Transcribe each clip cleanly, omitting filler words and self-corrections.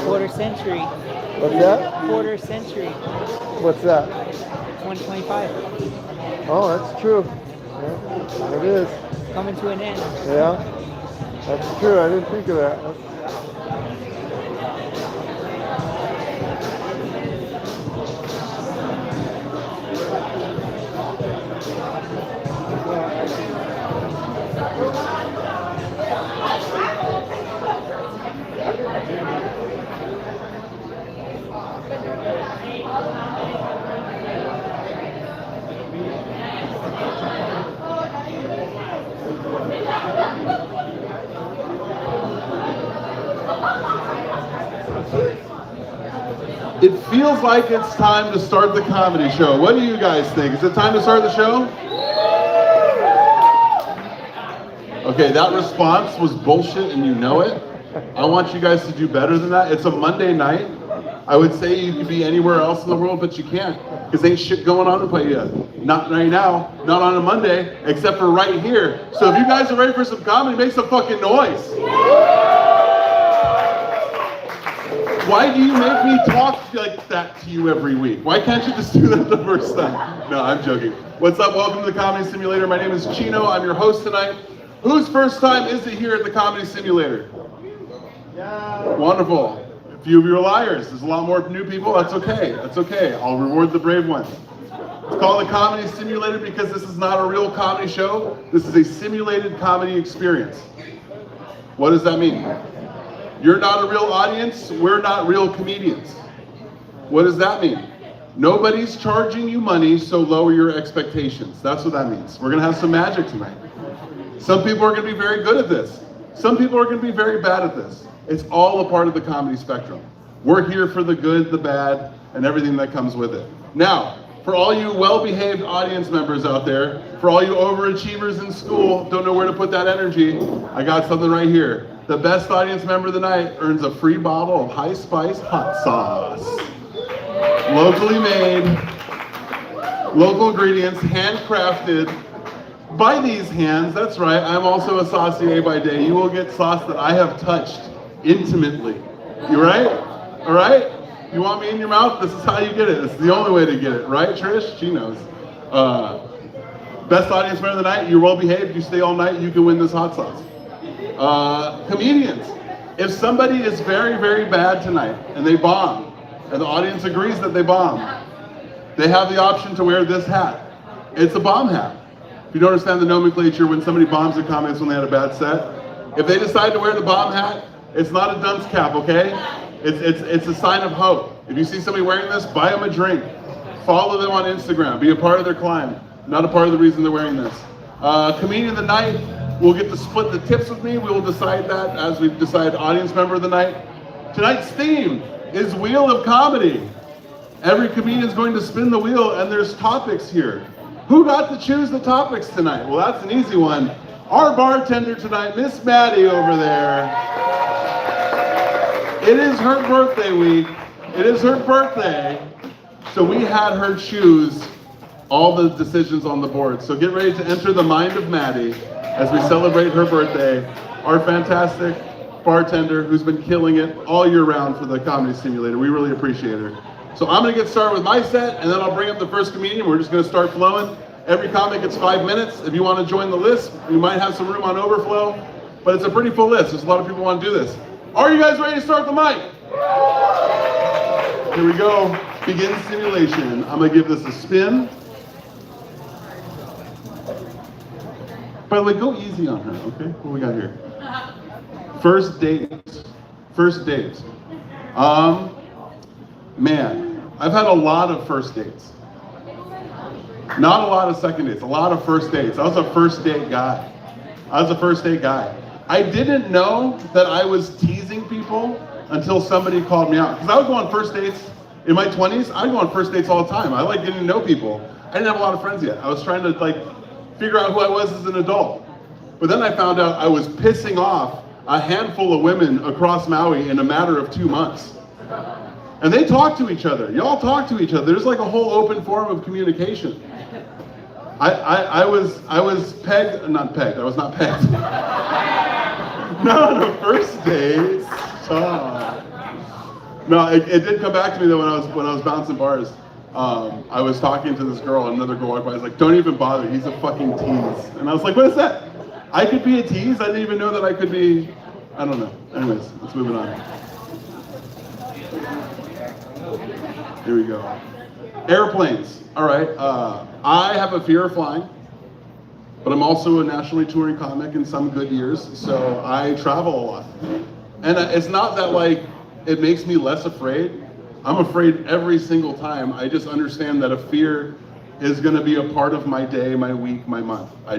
Quarter century. What's that? Quarter century. What's that? 2025. Oh, that's true. Yeah, it is. Coming to an end. Yeah, that's true. I didn't think of that. It feels like it's time to start the comedy show. What do you guys think? Is it time to start the show? Okay, that response was bullshit and you know it. I want you guys to do better than that. It's a Monday night. I would say you could be anywhere else in the world, but you can't, because ain't shit going on in play yet. Not right now, not on a Monday, except for right here. So if you guys are ready for some comedy, make some fucking noise. Why do you make me talk like that to you every week? Why can't you just do that the first time? No, I'm joking. What's up? Welcome to the Comedy Simulator. My name is Chino. I'm your host tonight. Whose first time is it here at the Comedy Simulator? Yeah. Wonderful. A few of you are liars. There's a lot more new people. That's okay. That's okay. I'll reward the brave ones. It's called the Comedy Simulator because this is not a real comedy show. This is a simulated comedy experience. What does that mean? You're not a real audience. We're not real comedians. What does that mean? Nobody's charging you money, so lower your expectations. That's what that means. We're going to have some magic tonight. Some people are going to be very good at this. Some people are going to be very bad at this. It's all a part of the comedy spectrum. We're here for the good, the bad, and everything that comes with it. Now, for all you well-behaved audience members out there, for all you overachievers in school, don't know where to put that energy, I got something right here. The best audience member of the night earns a free bottle of High Spice hot sauce. Locally made, local ingredients, handcrafted, by these hands. That's right, I'm also a saucier by day. You will get sauce that I have touched intimately. You right? All right? You want me in your mouth? This is how you get it. This is the only way to get it. Right, Trish? She knows. Best audience member of the night, you're well behaved, you stay all night, you can win this hot sauce. Comedians. If somebody is very, very bad tonight and they bomb, and the audience agrees that they bomb, they have the option to wear this hat. It's a bomb hat. If you don't understand the nomenclature, when somebody bombs the comics when they had a bad set, if they decide to wear the bomb hat, it's not a dunce cap, okay? It's a sign of hope. If you see somebody wearing this, buy them a drink. Follow them on Instagram. Be a part of their climb. Not a part of the reason they're wearing this. Comedian of the night will get to split the tips with me. We will decide that as we decide audience member of the night. Tonight's theme is Wheel of Comedy. Every comedian is going to spin the wheel, and there's topics here. Who got to choose the topics tonight? Well, that's an easy one. Our bartender tonight, Miss Maddie over there. It is her birthday week. It is her birthday. So we had her choose all the decisions on the board. So get ready to enter the mind of Maddie as we celebrate her birthday. Our fantastic bartender who's been killing it all year round for the Comedy Simulator. We really appreciate her. So I'm gonna get started with my set, and then I'll bring up the first comedian. We're just gonna start flowing. Every comic gets 5 minutes. If you wanna join the list, we might have some room on overflow, but it's a pretty full list. There's a lot of people who wanna do this. Are you guys ready to start the mic? Here we go, begin simulation. I'm gonna give this a spin. By the way, go easy on her, okay? What we got here? First dates. First dates. Man, I've had a lot of first dates. Not a lot of second dates, a lot of first dates. I was a first date guy. I didn't know that I was teasing people until somebody called me out. Because I would go on first dates in my 20s. I'd go on first dates all the time. I like getting to know people. I didn't have a lot of friends yet. I was trying to figure out who I was as an adult. But then I found out I was pissing off a handful of women across Maui in a matter of 2 months. And they talk to each other. Y'all talk to each other. There's like a whole open forum of communication. I was pegged, not pegged, I was not pegged. No, first dates. No, it did come back to me though when I was bouncing bars. I was talking to this girl, and another girl walked by. I was like, "Don't even bother. He's a fucking tease." And I was like, "What is that? I could be a tease? I didn't even know that I could be. I don't know." Anyways, let's move it on. Here we go. Airplanes. All right. I have a fear of flying, but I'm also a nationally touring comic in some good years, so I travel a lot. And it's not that like it makes me less afraid. I'm afraid every single time. I just understand that a fear is going to be a part of my day, my week, my month. I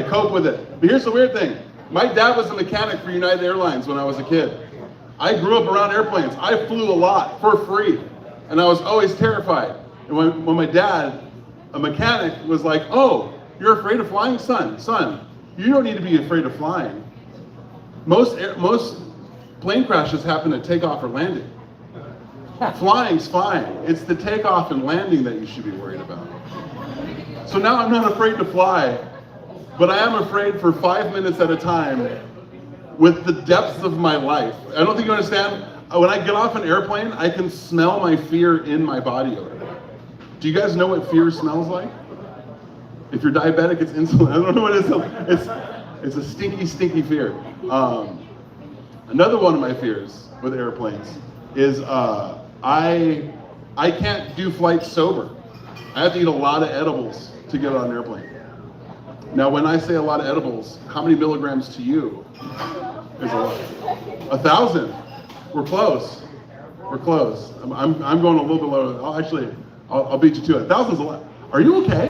cope with it. But here's the weird thing. My dad was a mechanic for United Airlines when I was a kid. I grew up around airplanes. I flew a lot for free, and I was always terrified. And when my dad, a mechanic, was like, "Oh, you're afraid of flying, son, you don't need to be afraid of flying. Most plane crashes happen at takeoff or landing. Flying's fine. It's the takeoff and landing that you should be worried about." So now I'm not afraid to fly, but I am afraid for 5 minutes at a time with the depths of my life. I don't think you understand. When I get off an airplane, I can smell my fear in my body odor. Do you guys know what fear smells like? If you're diabetic, it's insulin. I don't know what it is. It's a stinky, stinky fear. Another one of my fears with airplanes is I can't do flights sober. I have to eat a lot of edibles to get on an airplane. Now, when I say a lot of edibles, how many milligrams to you is a lot? 1,000. We're close. We're close. I'm going a little bit lower. I'll beat you to it. 1,000's a lot. Are you okay?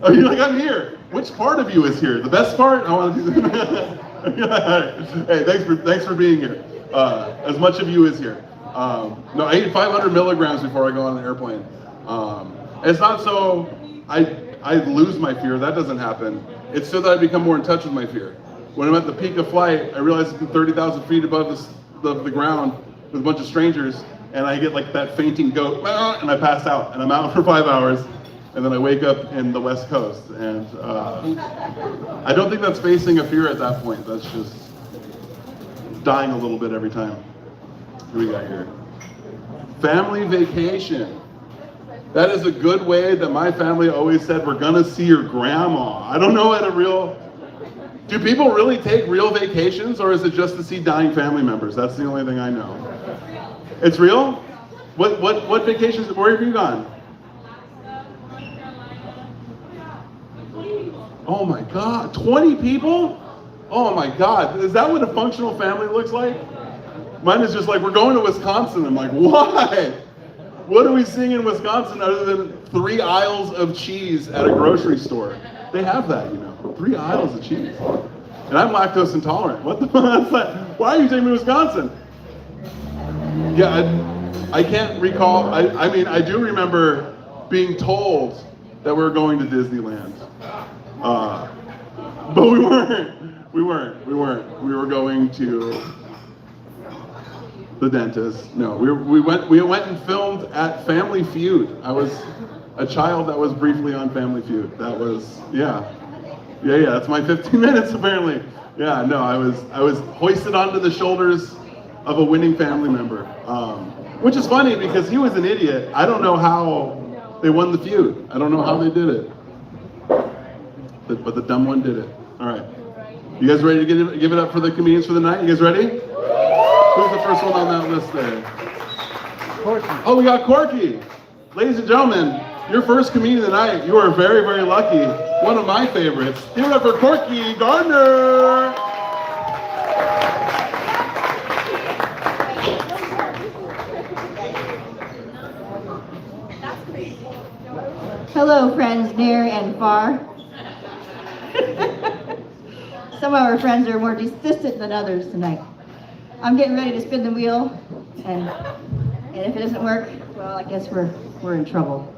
Oh, you're like, I'm here. Which part of you is here? The best part? I want to do that. Hey, thanks for being here. As much of you is here. No, I eat 500 milligrams before I go on an airplane. It's not so I lose my fear. That doesn't happen. It's so that I become more in touch with my fear. When I'm at the peak of flight, I realize I'm 30,000 feet above the ground with a bunch of strangers, and I get like that fainting goat, and I pass out, and I'm out for 5 hours, and then I wake up in the West Coast. And I don't think that's facing a fear at that point. That's just dying a little bit every time. What do we got here? Family vacation. That is a good way that my family always said, we're gonna see your grandma. I don't know do people really take real vacations, or is it just to see dying family members? That's the only thing I know. It's real? What vacations, where have you gone? Oh my God, 20 people? Oh my God, is that what a functional family looks like? Mine is just like, we're going to Wisconsin. I'm like, why? What are we seeing in Wisconsin other than 3 aisles of cheese at a grocery store? They have that, 3 aisles of cheese. And I'm lactose intolerant. What the fuck? Why are you taking me to Wisconsin? Yeah, I can't recall. I do remember being told that we were going to Disneyland. But we weren't. We were going to the dentist. No, we went and filmed at Family Feud. I was a child that was briefly on Family Feud. That was, yeah, that's my 15 minutes apparently. Yeah, no, I was hoisted onto the shoulders of a winning family member. Which is funny because he was an idiot. I don't know how they won the feud. I don't know how they did it. But the dumb one did it. All right. You guys ready to give it up for the comedians for the night? You guys ready? Who's the first one on that list there? Corky. Oh, we got Corky. Ladies and gentlemen, your first comedian of the night. You are very, very lucky. One of my favorites. Give it up for Corky Gardner. Hello, friends near and far. Some of our friends are more distant than others tonight. I'm getting ready to spin the wheel, and if it doesn't work, well, I guess we're in trouble.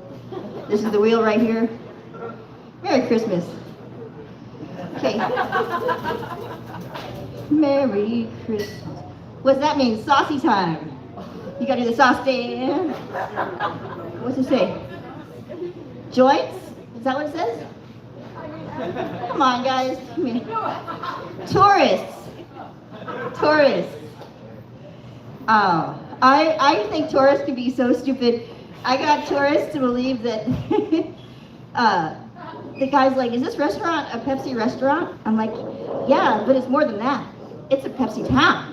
This is the wheel right here. Merry Christmas. Okay. Merry Christmas. What's that mean? Saucy time. You gotta do the sauce dance. What's it say? Joints? Is that what it says? Come on, guys. Come here. Tourists. Tourists. Oh, I think tourists can be so stupid. I got tourists to believe that the guy's like, is this restaurant a Pepsi restaurant? I'm like, yeah, but it's more than that. It's a Pepsi town.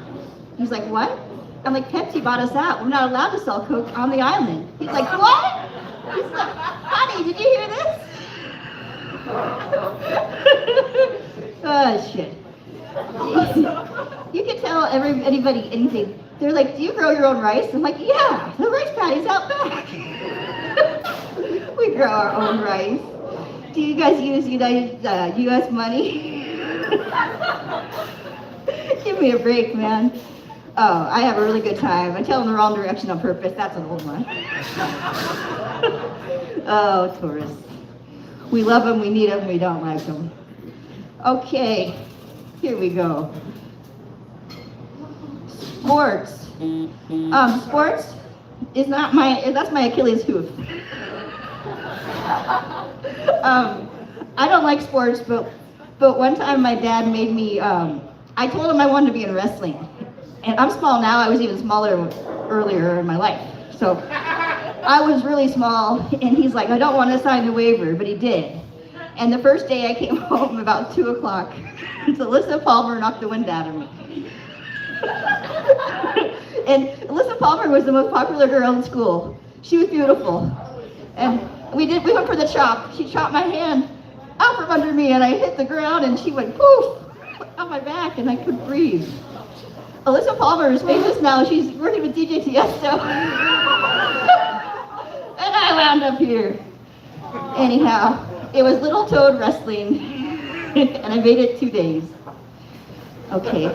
He's like, what? I'm like, Pepsi bought us out. We're not allowed to sell Coke on the island. He's like, what? He's like, honey, did you hear this? Oh, shit. You can tell anybody anything. They're like, do you grow your own rice? I'm like, yeah, the rice paddy's out back. We grow our own rice. Do you guys use U.S. money? Give me a break, man. Oh, I have a really good time. I tell them the wrong direction on purpose. That's an old one. Oh, tourists. We love them, we need them, we don't like them. Okay, here we go. Sports. Sports is not that's my Achilles hoof. I don't like sports, but one time my dad made me, I told him I wanted to be in wrestling. And I'm small now, I was even smaller earlier in my life. So I was really small, and he's like, I don't want to sign the waiver, but he did. And the first day I came home about 2 o'clock, Alyssa Palmer knocked the wind out of me. And Alyssa Palmer was the most popular girl in school. She was beautiful. And we went for the chop. She chopped my hand out from under me, and I hit the ground, and she went poof on my back, and I couldn't breathe. Alyssa Palmer is famous now. She's working with DJ Tiesto. And I wound up here. Anyhow, it was Little Toad Wrestling, and I made it 2 days. Okay.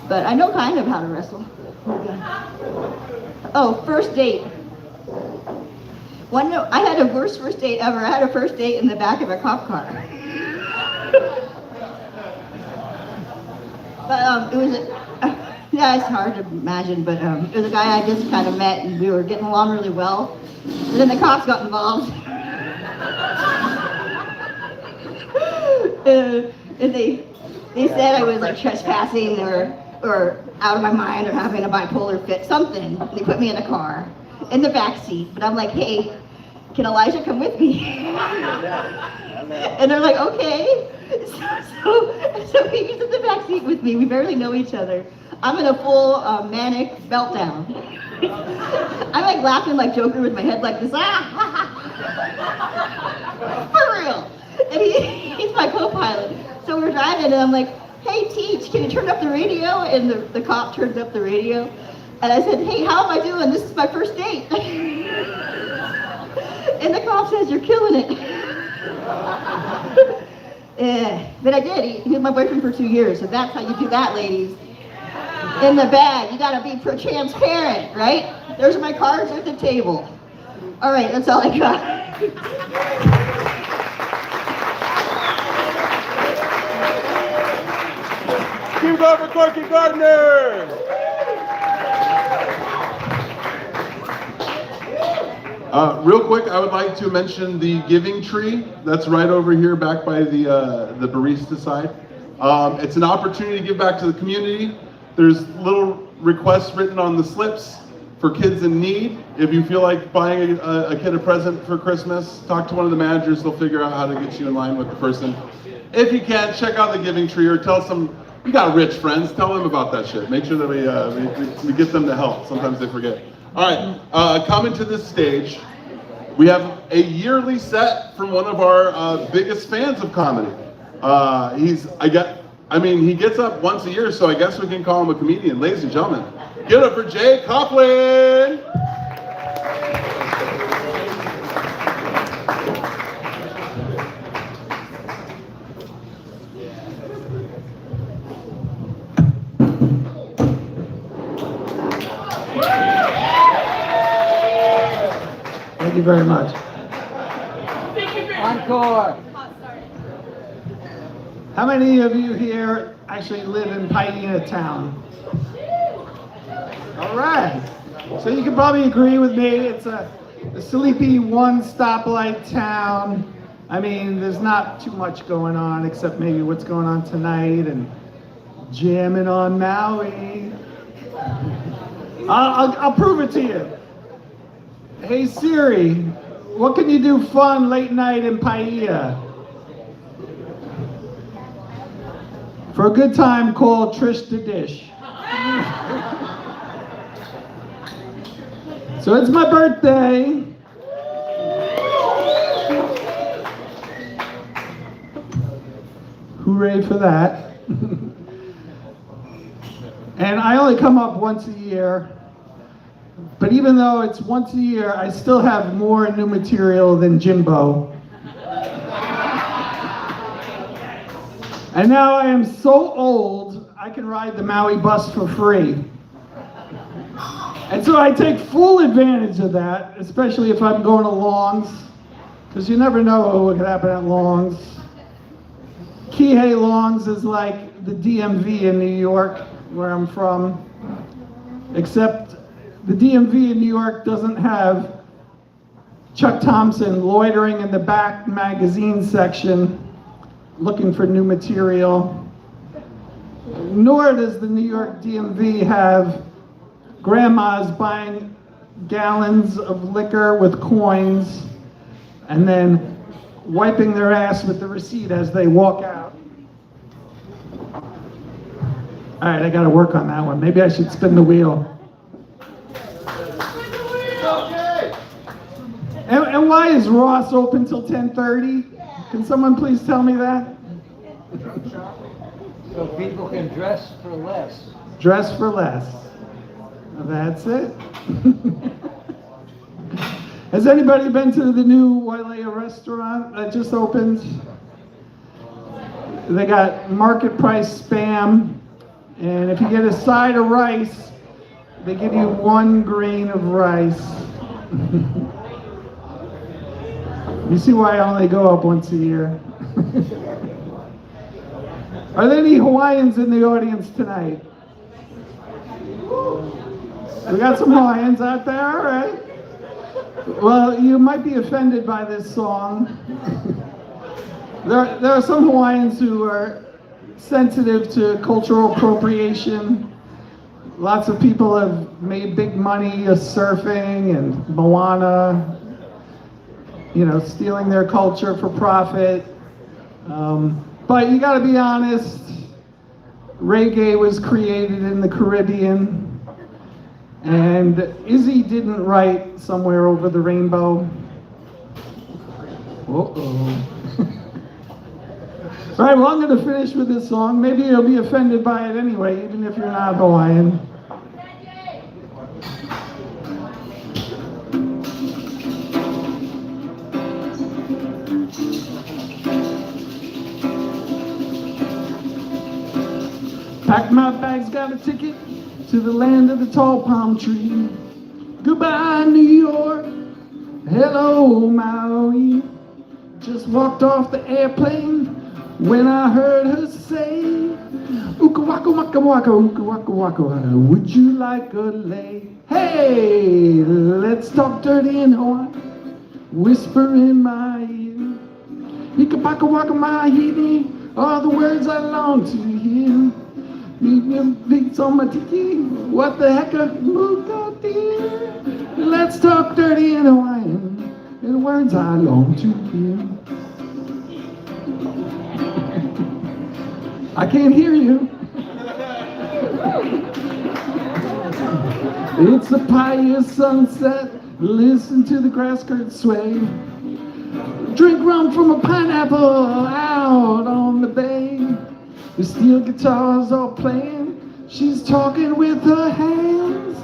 But I know kind of how to wrestle. Oh, first date. I had a worst first date ever. I had a first date in the back of a cop car. But it was, yeah, it's hard to imagine, but it was a guy I just kind of met, and we were getting along really well. And then the cops got involved. And they said I was like trespassing or out of my mind or having a bipolar fit, something. They put me in a car, in the back seat, but I'm like, hey, can Elijah come with me? And they're like, okay. So he's in the back seat with me. We barely know each other. I'm in a full manic meltdown. I'm like laughing like Joker with my head like this. For real. And he's my co-pilot. So we're driving and I'm like, hey, Teach, can you turn up the radio? And the cop turns up the radio. And I said, hey, how am I doing? This is my first date. And the cop says, you're killing it. Yeah, but I did. He was my boyfriend for 2 years, so that's how you do that, ladies. In the bag, you gotta be transparent, right? There's my cards at the table. All right, that's all I got. Give it up for Corky Gardner! Real quick, I would like to mention the Giving Tree that's right over here back by the barista side. It's an opportunity to give back to the community. There's little requests written on the slips for kids in need. If you feel like buying a kid a present for Christmas, talk to one of the managers. They'll figure out how to get you in line with the person. If you can, check out the Giving Tree or tell some, you got rich friends, tell them about that shit. Make sure that we get them to help. Sometimes they forget. All right, coming to this stage, we have a yearly set from one of our biggest fans of comedy. He gets up once a year, so I guess we can call him a comedian. Ladies and gentlemen, give it up for Jay Coughlin. Thank you very much. Encore. How many of you here actually live in Paiena town? All right. So you can probably agree with me. It's a sleepy one stoplight town. I mean, there's not too much going on except maybe what's going on tonight and jamming on Maui. I'll prove it to you. Hey Siri, what can you do fun late night in Paia? For a good time, call Trish the Dish. So it's my birthday. Hooray for that. And I only come up once a year. But even though it's once a year, I still have more new material than Jimbo. And now I am so old, I can ride the Maui bus for free. And so I take full advantage of that, especially if I'm going to Long's, because you never know what could happen at Long's. Kihei Long's is like the DMV in New York, where I'm from, except the DMV in New York doesn't have Chuck Thompson loitering in the back magazine section looking for new material, nor does the New York DMV have grandmas buying gallons of liquor with coins and then wiping their ass with the receipt as they walk out. All right, I gotta work on that one. Maybe I should spin the wheel. And why is Ross open till 10:30? Can someone please tell me that? So people can dress for less. Dress for less. That's it. Has anybody been to the new Wailea restaurant that just opened? They got market price Spam, and if you get a side of rice, they give you 1 grain of rice. You see why I only go up once a year. Are there any Hawaiians in the audience tonight? We got some Hawaiians out there, all right. Well, you might be offended by this song. There are some Hawaiians who are sensitive to cultural appropriation. Lots of people have made big money surfing and Moana, you know, stealing their culture for profit. But you gotta be honest, reggae was created in the Caribbean, and Izzy didn't write Somewhere Over the Rainbow. Uh-oh. All right, well, I'm gonna finish with this song. Maybe you'll be offended by it anyway, even if you're not Hawaiian. Packed my bags, got a ticket to the land of the tall palm tree. Goodbye, New York. Hello, Maui. Just walked off the airplane when I heard her say, Uka waka waka waka, uka waka waka, would you like a lay? Hey, let's talk dirty in Hawaii. Whisper in my ear. Ika waka waka mahini, all the words I long to hear. Beats on my tiki, what the heck a muka dear. Let's talk dirty in Hawaiian, the words I long to hear. I can't hear you. It's a pious sunset, listen to the grass skirts sway. Drink rum from a pineapple out on the bay. The steel guitars all playing, she's talking with her hands.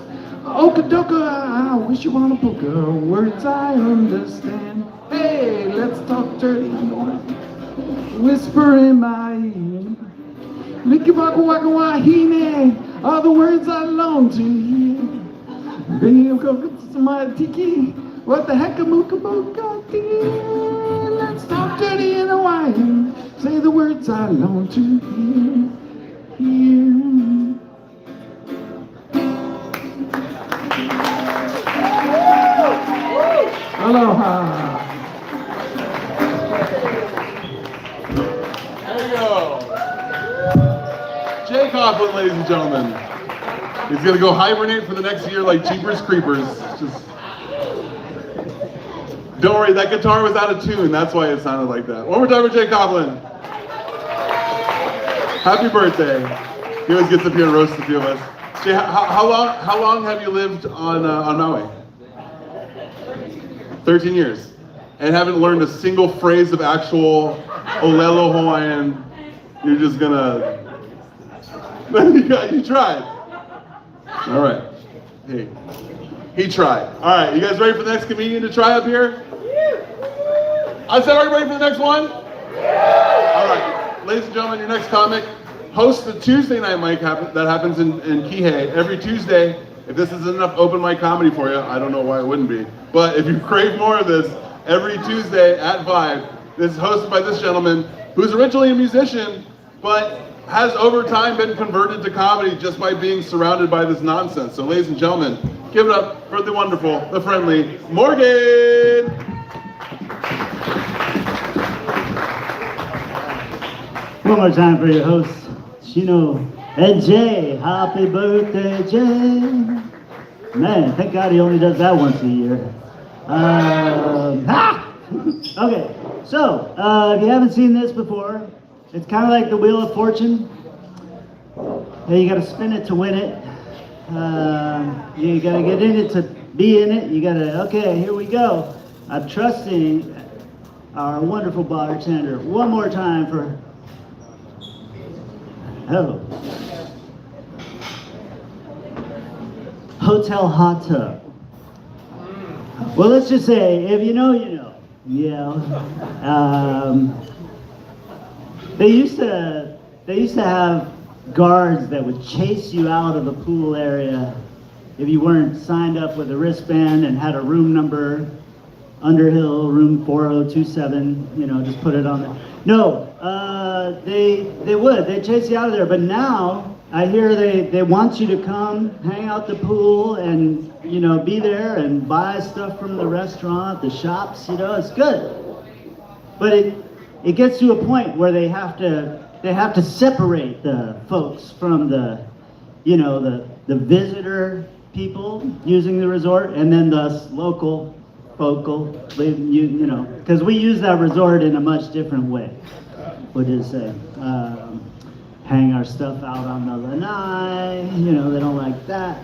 Okadoka, I wish you wanna book her, words I understand. Hey, let's talk dirty, whisper in my ear. Liki waka waka wahine, all the words I long to hear. Baby, go to my tiki, what the heck a muka muka dear. Let's talk dirty in Hawaiian, say the words I long to hear. Aloha. There you go. Jay Coughlin, ladies and gentlemen. He's gonna go hibernate for the next year like Jeepers Creepers. Just don't worry, that guitar was out of tune. That's why it sounded like that. One more time for Jay Coughlin. Happy birthday. He always gets up here and roasts a few of us. Jay, how long have you lived on Maui? 13 years. And haven't learned a single phrase of actual Olelo Hawaiian. You're just gonna, you tried. All right, hey, he tried. All right, you guys ready for the next comedian to try up here? I said, are you ready for the next one? All right, ladies and gentlemen, your next comic hosts the Tuesday night mic that happens in Kihei every Tuesday. If this isn't enough open mic comedy for you, I don't know why it wouldn't be. But if you crave more of this, every Tuesday at 5, this is hosted by this gentleman who's originally a musician, but has over time been converted to comedy just by being surrounded by this nonsense. So ladies and gentlemen, give it up for the wonderful, the friendly Morgan! One more time for your hosts, Chino and Jay. Happy birthday, Jay. Man, thank God he only does that once a year. Okay, so if you haven't seen this before, it's kind of like the Wheel of Fortune. You got to spin it to win it. You got to get in it to be in it. You got to, okay, here we go. I'm trusting our wonderful bartender one more time for, Hotel Hot Tub. Well, let's just say, if you know, you know. Yeah. They used to have guards that would chase you out of the pool area if you weren't signed up with a wristband and had a room number, Underhill, room 4027, you know, just put it on there. No, they'd chase you out of there, but now I hear they want you to come hang out the pool and, you know, be there and buy stuff from the restaurant, the shops, you know, it's good. But it gets to a point where they have to separate the folks from the, you know, the visitor people using the resort, and then the local, you know, because we use that resort in a much different way. What did it say? Hang our stuff out on the lanai, you know, they don't like that.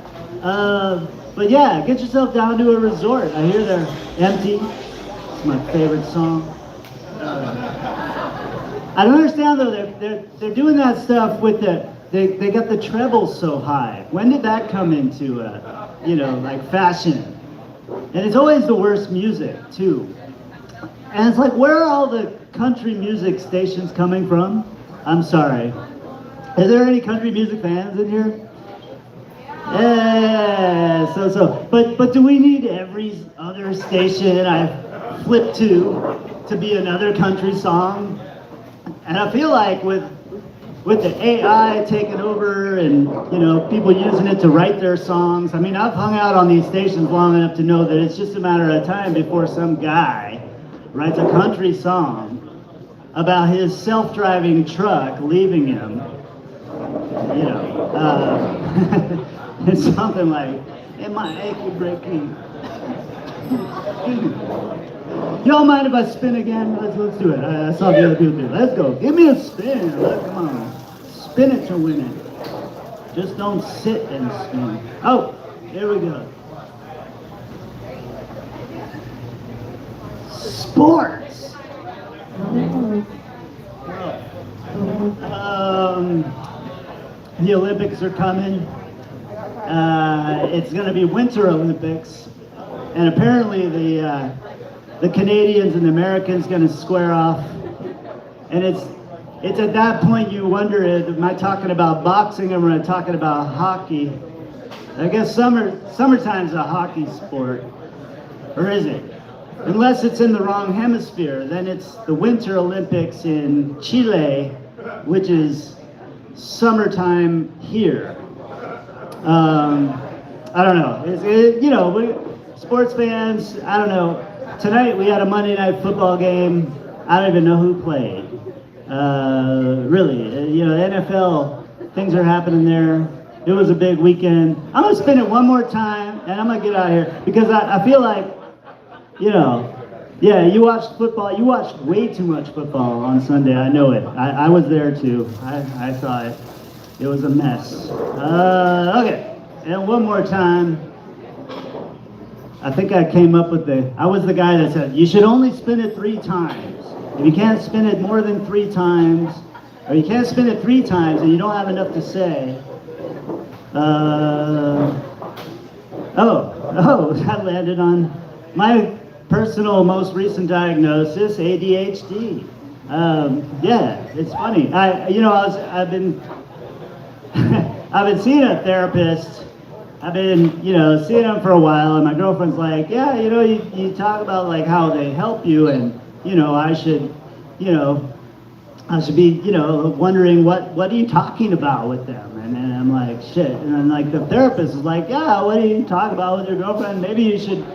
But yeah, get yourself down to a resort. I hear they're empty. It's my favorite song. I don't understand though, they're doing that stuff with they got the trebles so high. When did that come into, you know, like fashion? And it's always the worst music too. And it's like, where are all the country music stations coming from? I'm sorry. Is there any country music fans in here? Yeah, so. But do we need every other station I flip to be another country song? And I feel like with the AI taking over and, you know, people using it to write their songs, I mean, I've hung out on these stations long enough to know that it's just a matter of time before some guy writes a country song about his self-driving truck leaving him. You know, it's something like, "Am my achy breaky?" Y'all mind if I spin again? Let's do it. I saw the other people do it. Let's go. Give me a spin. Come on. Spin it to win it. Just don't sit and spin. Oh, here we go. Sports. The Olympics are coming. It's going to be Winter Olympics, and apparently the Canadians and the Americans going to square off. And it's at that point you wonder, am I talking about boxing or am I talking about hockey? I guess summertime's a hockey sport, or is it? Unless it's in the wrong hemisphere, then it's the Winter Olympics in Chile, which is summertime here. I don't know. You know, sports fans, I don't know. Tonight we had a Monday night football game. I don't even know who played. Really, you know, the NFL things are happening there. It was a big weekend. I'm gonna spin it one more time, and I'm gonna get out of here because I feel like, you know, yeah, you watched football. You watched way too much football on Sunday. I know it. I was there too. I saw it. It was a mess. Okay, and one more time. I think I came up with I was the guy that said, you should only spin it 3 times. If you can't spin it more than 3 times, or you can't spin it 3 times and you don't have enough to say, that landed on my personal most recent diagnosis, ADHD. Yeah, it's funny. I've been seeing a therapist. I've been, seeing them for a while, and my girlfriend's like, yeah, you talk about like how they help you, and I should be, wondering what are you talking about with them? And then I'm like, shit. And then like the therapist is like, yeah, what do you talk about with your girlfriend? Maybe you should,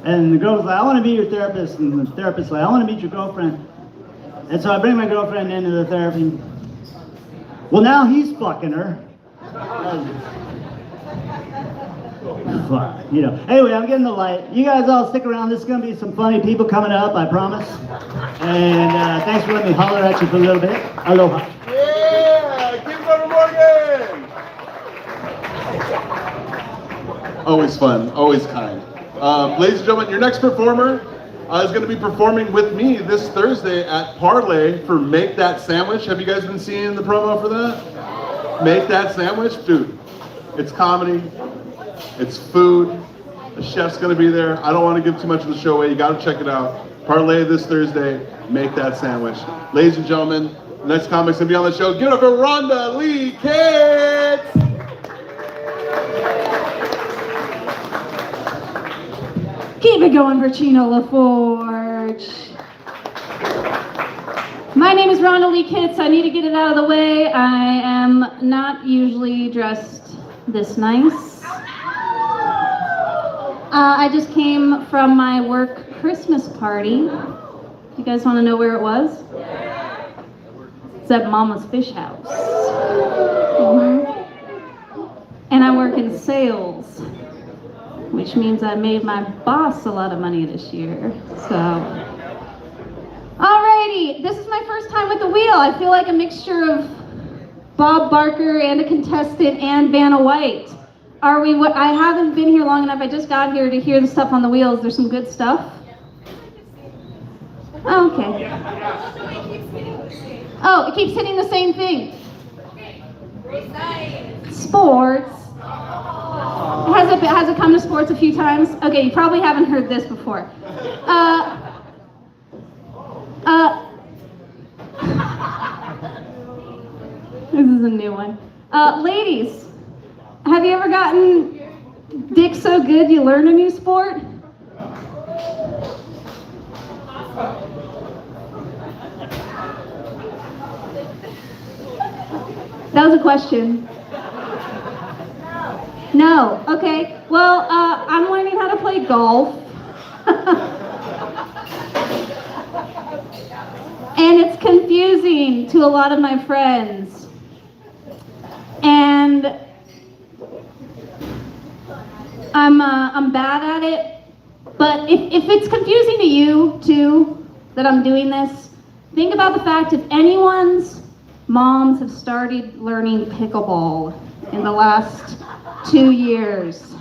And the girl's like, I want to be your therapist. And the therapist's like, I want to meet your girlfriend. And so I bring my girlfriend into the therapy. Well, now he's fucking her. Fuck, Anyway, I'm getting the light. You guys all stick around. There's going to be some funny people coming up, I promise. And thanks for letting me holler at you for a little bit. Aloha. Yeah! Give it up, Morgan! Always fun, always kind. Ladies and gentlemen, your next performer is going to be performing with me this Thursday at Parlay for Make That Sandwich. Have you guys been seeing the promo for that? Make That Sandwich? Dude, it's comedy. It's food. The chef's gonna be there. I don't want to give too much of the show away. You gotta check it out. Parlay this Thursday. Make That Sandwich. Ladies and gentlemen, the next comic's gonna be on the show. Give it up for Rhonda Lee Kitts! Keep it going for Chino LaForge. My name is Rhonda Lee Kitts. I need to get it out of the way. I am not usually dressed this nice. I just came from my work Christmas party. You guys want to know where it was? It's at Mama's Fish House. And I work in sales, which means I made my boss a lot of money this year. So, alrighty, this is my first time with the wheel. I feel like a mixture of Bob Barker and a contestant and Vanna White. I haven't been here long enough. I just got here to hear the stuff on the wheels. There's some good stuff. Oh, okay. Oh, it keeps hitting the same thing. Sports. Has it come to sports a few times? Okay, you probably haven't heard this before. This is a new one. Ladies. Have you ever gotten dick so good you learn a new sport? That was a question. No. Okay. Well, I'm learning how to play golf. And it's confusing to a lot of my friends. And I'm bad at it, but if it's confusing to you too that I'm doing this, think about the fact if anyone's moms have started learning pickleball in the last 2 years,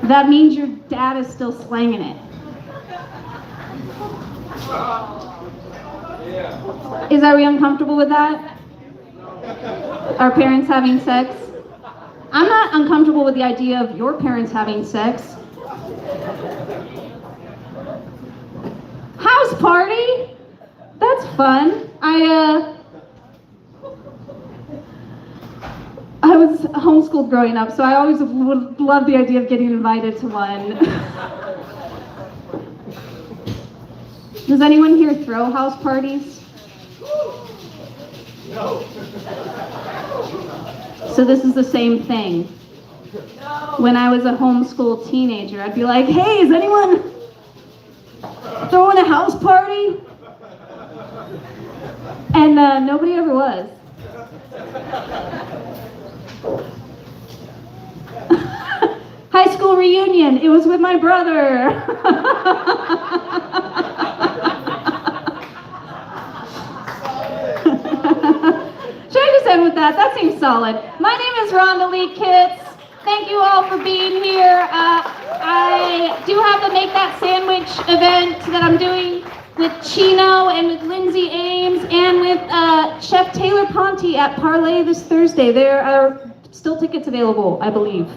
that means your dad is still slanging it. Are we uncomfortable with that? Our parents having sex? I'm not uncomfortable with the idea of your parents having sex. House party? That's fun. I was homeschooled growing up, so I always would love the idea of getting invited to one. Does anyone here throw house parties? No. So this is the same thing. When I was a homeschool teenager, I'd be like, hey, is anyone throwing a house party? And nobody ever was. High school reunion. It was with my brother. Should I just end with that? That seems solid. My name is Rhonda Lee Kitts. Thank you all for being here. I do have the Make That Sandwich event that I'm doing with Chino and with Lindsay Ames and with Chef Taylor Ponte at Parlay this Thursday. There are still tickets available, I believe.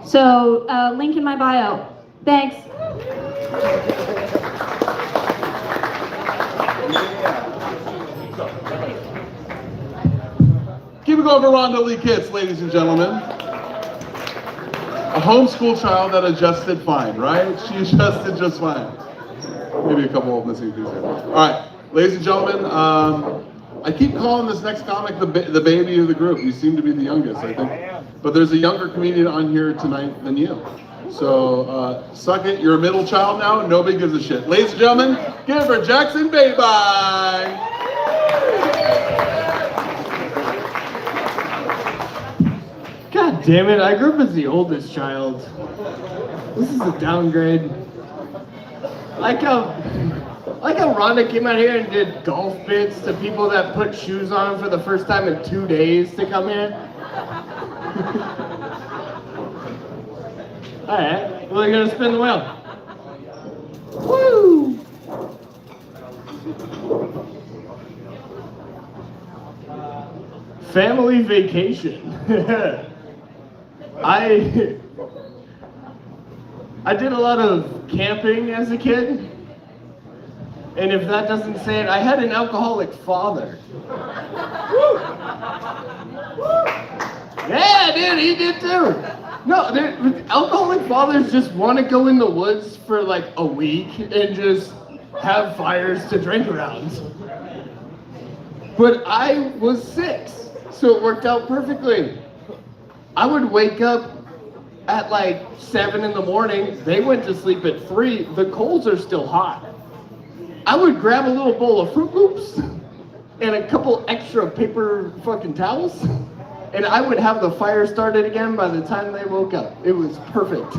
So, link in my bio. Thanks. Keep it going for Rhonda Lee Kitts, ladies and gentlemen. A homeschool child that adjusted fine, right? She adjusted just fine. Maybe a couple of missing pieces here. All right, ladies and gentlemen, I keep calling this next comic the baby of the group. You seem to be the youngest, I think. But there's a younger comedian on here tonight than you. So, suck it, you're a middle child now, nobody gives a shit. Ladies and gentlemen, give it for Jackson Babine. God damn it, I grew up as the oldest child. This is a downgrade. Like how Rhonda came out here and did golf bits to people that put shoes on for the first time in 2 days to come here. Alright, well, you're gonna spin the wheel. Woo! Family vacation. I did a lot of camping as a kid, and if that doesn't say it, I had an alcoholic father. Woo! Yeah, dude, he did too. No, alcoholic fathers just want to go in the woods for like a week and just have fires to drink around. But I was 6, so it worked out perfectly. I would wake up at like 7 in the morning. They went to sleep at 3. The coals are still hot. I would grab a little bowl of Fruit Loops and a couple extra paper fucking towels, and I would have the fire started again by the time they woke up. It was perfect.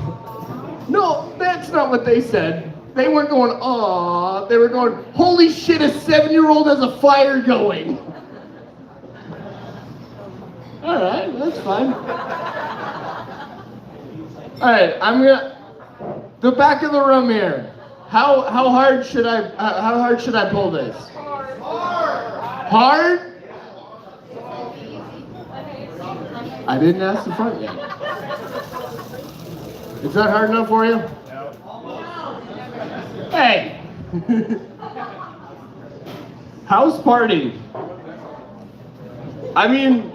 No, that's not what they said. They weren't going, aww. They were going, holy shit, a 7-year-old has a fire going. All right, that's fine. All right, I'm gonna, the back of the room here. How hard should I pull this? Hard? I didn't ask the front yet. Is that hard enough for you? Hey! House party. I mean,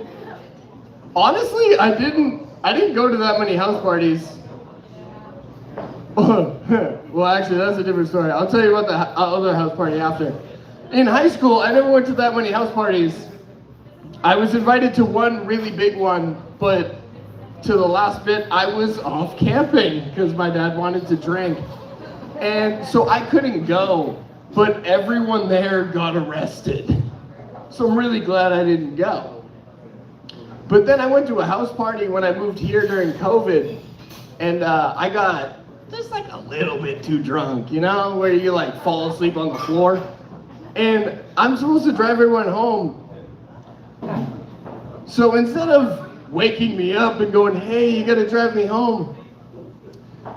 honestly, I didn't go to that many house parties. Well, actually, that's a different story. I'll tell you about the other house party after. In high school, I never went to that many house parties. I was invited to one really big one, but to the last bit, I was off camping because my dad wanted to drink. And so I couldn't go, but everyone there got arrested. So I'm really glad I didn't go. But then I went to a house party when I moved here during COVID, and I got just like a little bit too drunk, you know, where you like fall asleep on the floor. And I'm supposed to drive everyone home. So instead of waking me up and going, hey, you gotta drive me home,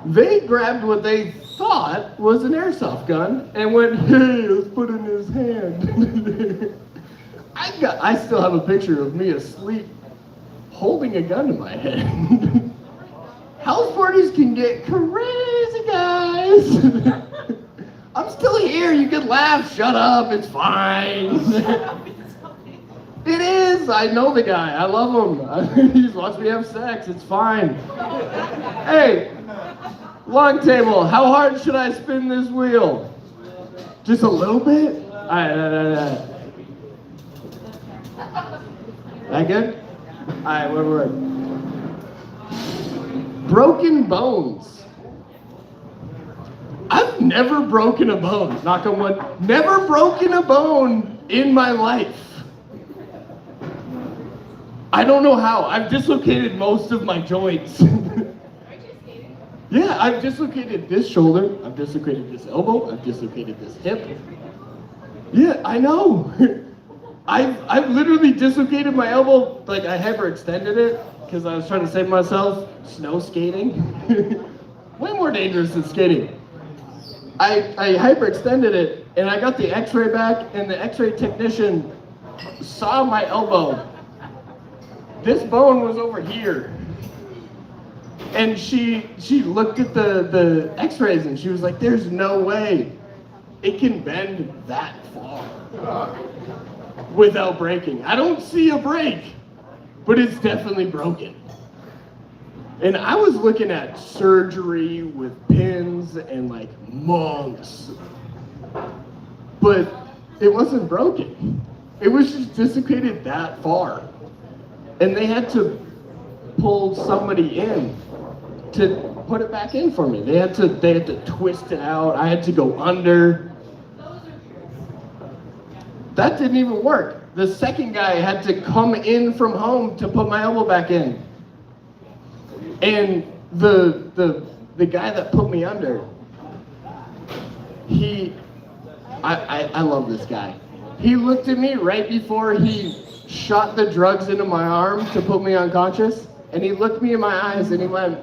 they grabbed what they thought was an airsoft gun and went, hey, let's put it in his hand. I still have a picture of me asleep holding a gun to my head. House parties can get crazy, guys. I'm still here. You can laugh. Shut up. It's fine. It is. I know the guy. I love him. He just wants me to have sex. It's fine. Hey, long table. How hard should I spin this wheel? Just a little bit? All right. That good? All right, we're broken bones. I've never broken a bone, knock on wood. Never broken a bone in my life. I don't know how. I've dislocated most of my joints. Yeah, I've dislocated this shoulder, I've dislocated this elbow, I've dislocated this hip. Yeah, I know. I've literally dislocated my elbow, like I hyperextended it because I was trying to save myself. Snow skating. Way more dangerous than skating. I hyperextended it and I got the x-ray back and the x-ray technician saw my elbow. This bone was over here. And she looked at the x-rays and she was like, there's no way it can bend that far without breaking. I don't see a break, but it's definitely broken. And I was looking at surgery with pins and like months, but it wasn't broken. It was just dislocated that far. And they had to pull somebody in to put it back in for me. They had to twist it out. I had to go under. That didn't even work. The second guy had to come in from home to put my elbow back in. And the guy that put me under, I love this guy. He looked at me right before he shot the drugs into my arm to put me unconscious, and he looked me in my eyes and he went,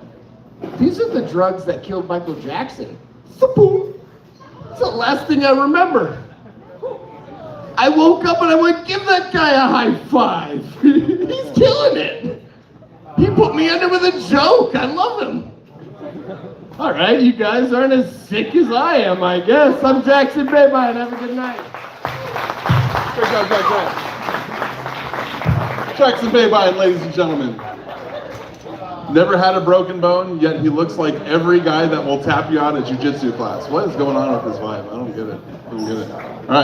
these are the drugs that killed Michael Jackson. Boom. It's the last thing I remember. I woke up and I went, give that guy a high five. He's killing it. He put me under with a joke. I love him. All right, you guys aren't as sick as I am, I guess. I'm Jackson Baybine. Have a good night. Great job, Jackson Baybine, ladies and gentlemen. Never had a broken bone, yet he looks like every guy that will tap you out at jiu-jitsu class. What is going on with this vibe? I don't get it. All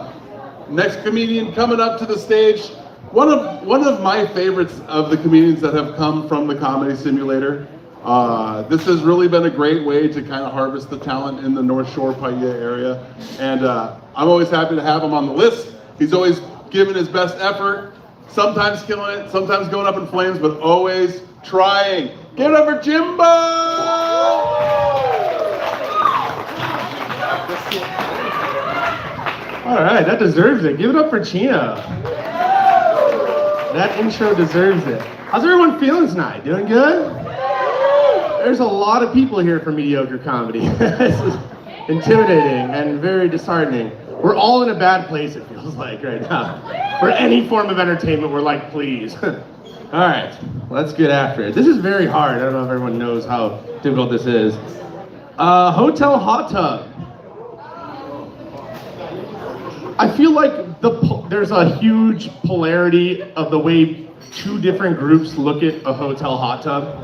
right. Next comedian coming up to the stage. One of my favorites of the comedians that have come from the Comedy Simulator. This has really been a great way to kind of harvest the talent in the North Shore Paia area. And I'm always happy to have him on the list. He's always given his best effort. Sometimes killing it, sometimes going up in flames, but always trying. Give it up for Jimbo! All right, that deserves it. Give it up for Chino. That intro deserves it. How's everyone feeling tonight? Doing good? There's a lot of people here for mediocre comedy. This is intimidating and very disheartening. We're all in a bad place, it feels like, right now. For any form of entertainment, we're like, please. All right, let's get after it. This is very hard. I don't know if everyone knows how difficult this is. Hotel hot tub. I feel like there's a huge polarity of the way two different groups look at a hotel hot tub.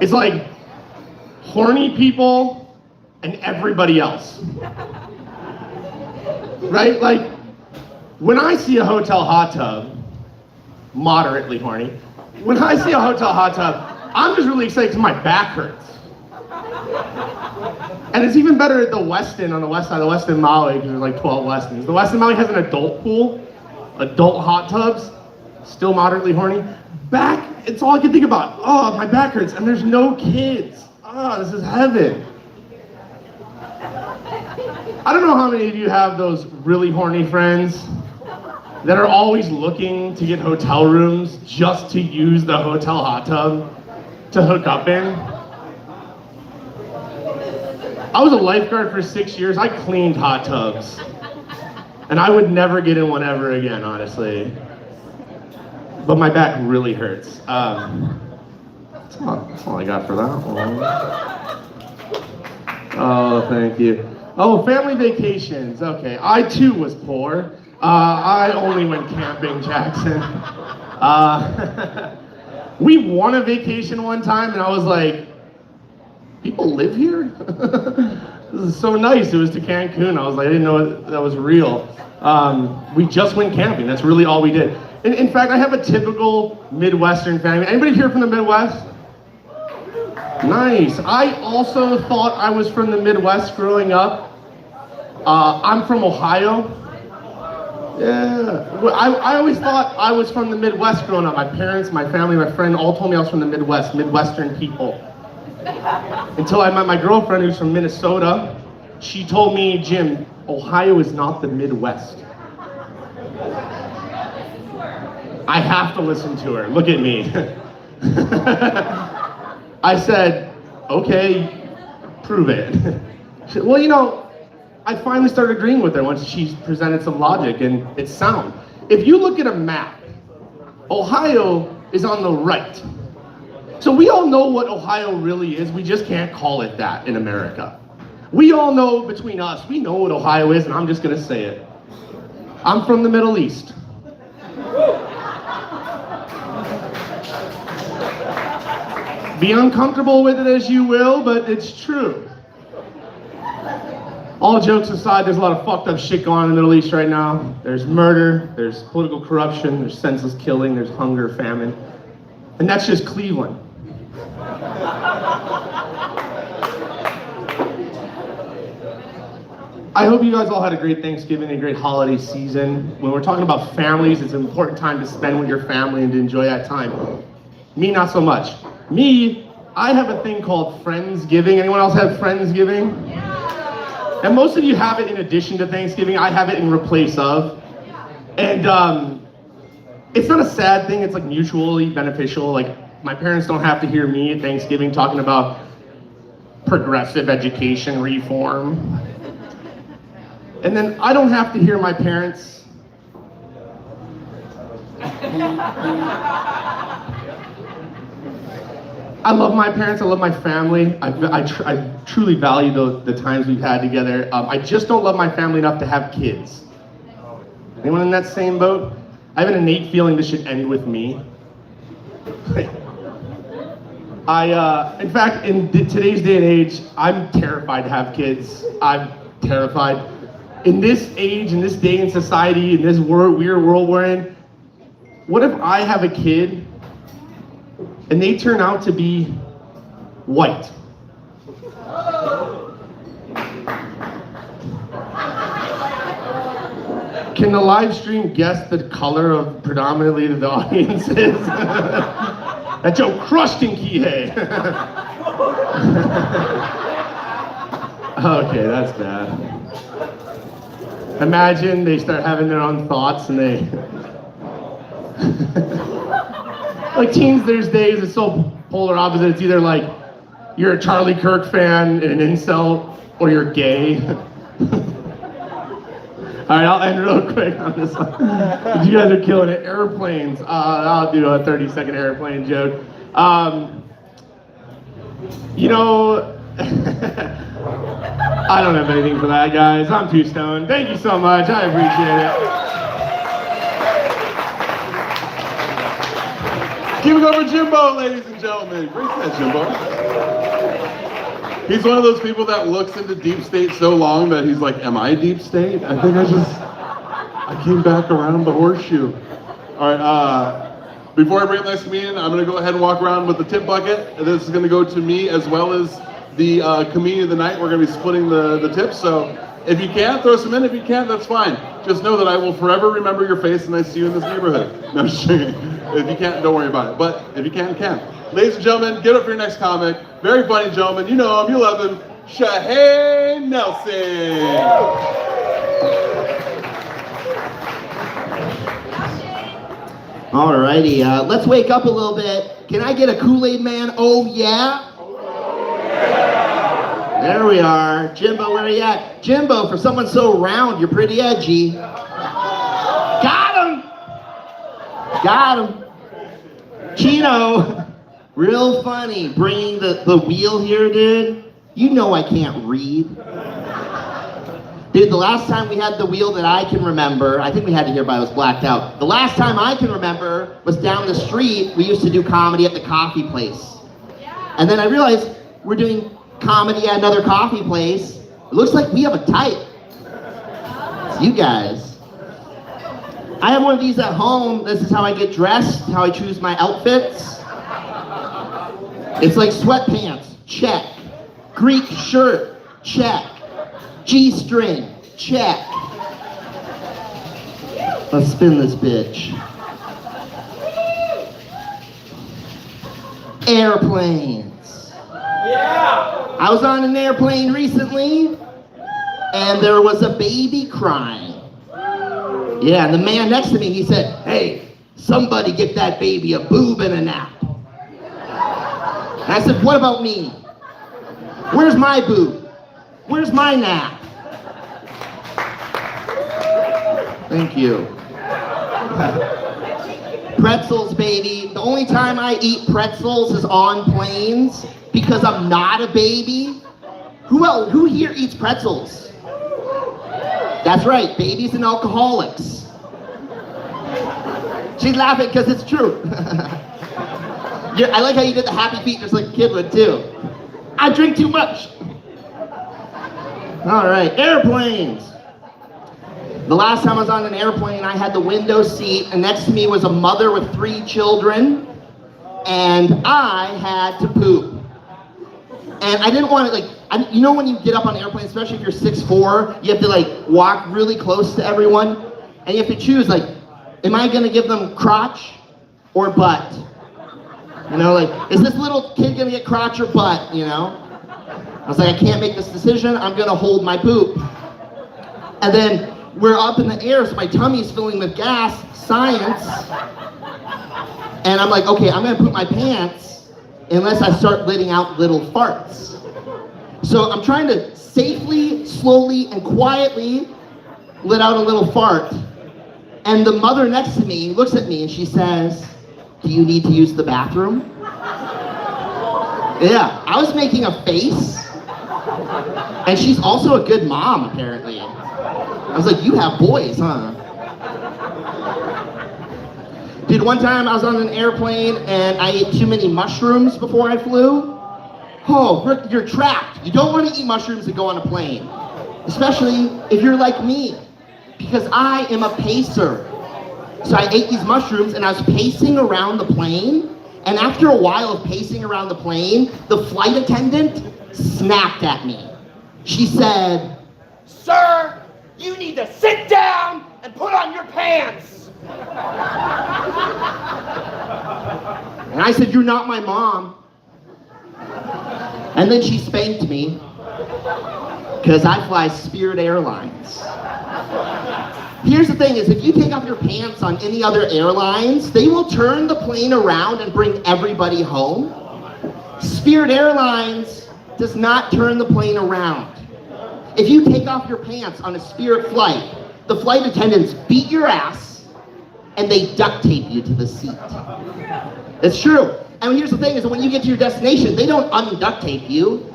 It's like horny people and everybody else. Right? Like, when I see a hotel hot tub, moderately horny, when I see a hotel hot tub, I'm just really excited because my back hurts. And it's even better at the Westin, on the west side, the Westin Maui, because there's like 12 Westins. The Westin Maui has an adult pool, adult hot tubs, still moderately horny. Back, it's all I can think about. Oh, my back hurts, and there's no kids. Oh, this is heaven. I don't know how many of you have those really horny friends that are always looking to get hotel rooms just to use the hotel hot tub to hook up in. I was a lifeguard for 6 years. I cleaned hot tubs. And I would never get in one ever again, honestly. But my back really hurts. That's all I got for that one. Oh, thank you. Oh, family vacations. Okay, I too was poor. I only went camping, Jackson. We won a vacation one time, and I was like, people live here? This is so nice. It was to Cancun. I was like, I didn't know that was real. We just went camping. That's really all we did. In fact, I have a typical Midwestern family. Anybody here from the Midwest? Nice. I also thought I was from the Midwest growing up. I'm from Ohio. Yeah. Well, I always thought I was from the Midwest growing up. My parents, my family, my friend all told me I was from the Midwest, Midwestern people. Until I met my girlfriend who's from Minnesota. She told me, Jim, Ohio is not the Midwest. I have to listen to her. Look at me. I said, okay, prove it. She said, well, you know, I finally started agreeing with her once she presented some logic, and it's sound. If you look at a map, Ohio is on the right. So we all know what Ohio really is, we just can't call it that in America. We all know between us, we know what Ohio is, and I'm just gonna say it. I'm from the Middle East. Be uncomfortable with it as you will, but it's true. All jokes aside, there's a lot of fucked up shit going on in the Middle East right now. There's murder, there's political corruption, there's senseless killing, there's hunger, famine. And that's just Cleveland. I hope you guys all had a great Thanksgiving and a great holiday season. When we're talking about families, it's an important time to spend with your family and to enjoy that time. Me, not so much. Me, I have a thing called Friendsgiving. Anyone else have Friendsgiving? Yeah. And most of you have it in addition to Thanksgiving. I have it in replace of. And it's not a sad thing. It's like mutually beneficial. Like my parents don't have to hear me at Thanksgiving talking about progressive education reform. And then I don't have to hear my parents I love my parents, I love my family. I truly value the times we've had together. I just don't love my family enough to have kids. Anyone in that same boat? I have an innate feeling this should end with me. In fact, in today's day and age, I'm terrified to have kids. I'm terrified. In this age, in this day in society, in this weird world we're in, what if I have a kid and they turn out to be white? Can the live stream guess the color of predominantly the audience is? That Joe crushed in Kihei. Okay, that's bad. Imagine they start having their own thoughts and they... Like teens, there's days, it's so polar opposite. It's either like you're a Charlie Kirk fan and an incel, or you're gay. All right, I'll end real quick on this one. You guys are killing it. Airplanes. I'll do a 30-second airplane joke. You know, I don't have anything for that, guys. I'm too stoned. Thank you so much. I appreciate it. Give it over Jimbo, ladies and gentlemen. Great set, Jimbo. He's one of those people that looks into deep state so long that he's like, am I deep state? I think I came back around the horseshoe. All right, before I bring up the next comedian, I'm gonna go ahead and walk around with the tip bucket. This is gonna go to me as well as the comedian of the night. We're gonna be splitting the tips, so if you can, throw some in. If you can't, that's fine. Just know that I will forever remember your face and I see you in this neighborhood. No, I'm just kidding. If you can't, don't worry about it. But if you can, you can. Ladies and gentlemen, get up for your next comic. Very funny gentleman. You know him, you love him. Shahane Nelson. Alrighty, let's wake up a little bit. Can I get a Kool-Aid man? Oh yeah? There we are. Jimbo, where are you at? Jimbo, for someone so round, you're pretty edgy. Got him! Got him. Chino, real funny, bringing the wheel here, dude. You know I can't read. Dude, the last time we had the wheel that I can remember, I think we had it here, but I was blacked out. The last time I can remember was down the street. We used to do comedy at the coffee place. And then I realized we're doing comedy at another coffee place. It looks like we have a type. It's you guys. I have one of these at home. This is how I get dressed, how I choose my outfits. It's like sweatpants, check. Greek shirt, check. G-string, check. Let's spin this bitch. Airplanes. Yeah. I was on an airplane recently, and there was a baby crying. Yeah, and the man next to me, he said, "Hey, somebody get that baby a boob and a nap." And I said, "What about me? Where's my boob? Where's my nap?" Thank you. Pretzels, baby. The only time I eat pretzels is on planes because I'm not a baby. Who here eats pretzels? That's right, babies and alcoholics. She's laughing because it's true. I like how you did the happy feet just like a kid would too. I drink too much. All right, airplanes. The last time I was on an airplane, I had the window seat, and next to me was a mother with 3 children, and I had to poop. And I didn't want to, you know when you get up on an airplane, especially if you're 6'4", you have to walk really close to everyone, and you have to choose, am I gonna give them crotch or butt? You know, is this little kid gonna get crotch or butt, you know? I was like, I can't make this decision, I'm gonna hold my poop. And then we're up in the air, so my tummy's filling with gas, science. And I'm like, okay, I'm gonna poop my pants unless I start letting out little farts. So I'm trying to safely, slowly, and quietly let out a little fart. And the mother next to me looks at me and she says, "Do you need to use the bathroom?" Yeah, I was making a face. And she's also a good mom, apparently. I was like, you have boys, huh? Dude, one time I was on an airplane and I ate too many mushrooms before I flew. Oh, Rick, you're trapped. You don't want to eat mushrooms and go on a plane. Especially if you're like me. Because I am a pacer. So I ate these mushrooms and I was pacing around the plane. And after a while of pacing around the plane, the flight attendant snapped at me. She said, "Sir, you need to sit down and put on your pants." And I said, "You're not my mom." And then she spanked me because I fly Spirit Airlines. Here's the thing is, if you take off your pants on any other airlines, they will turn the plane around and bring everybody home. Spirit Airlines does not turn the plane around. If you take off your pants on a Spirit flight, the flight attendants beat your ass and they duct tape you to the seat. It's true. And here's the thing is that when you get to your destination, they don't unduct tape you.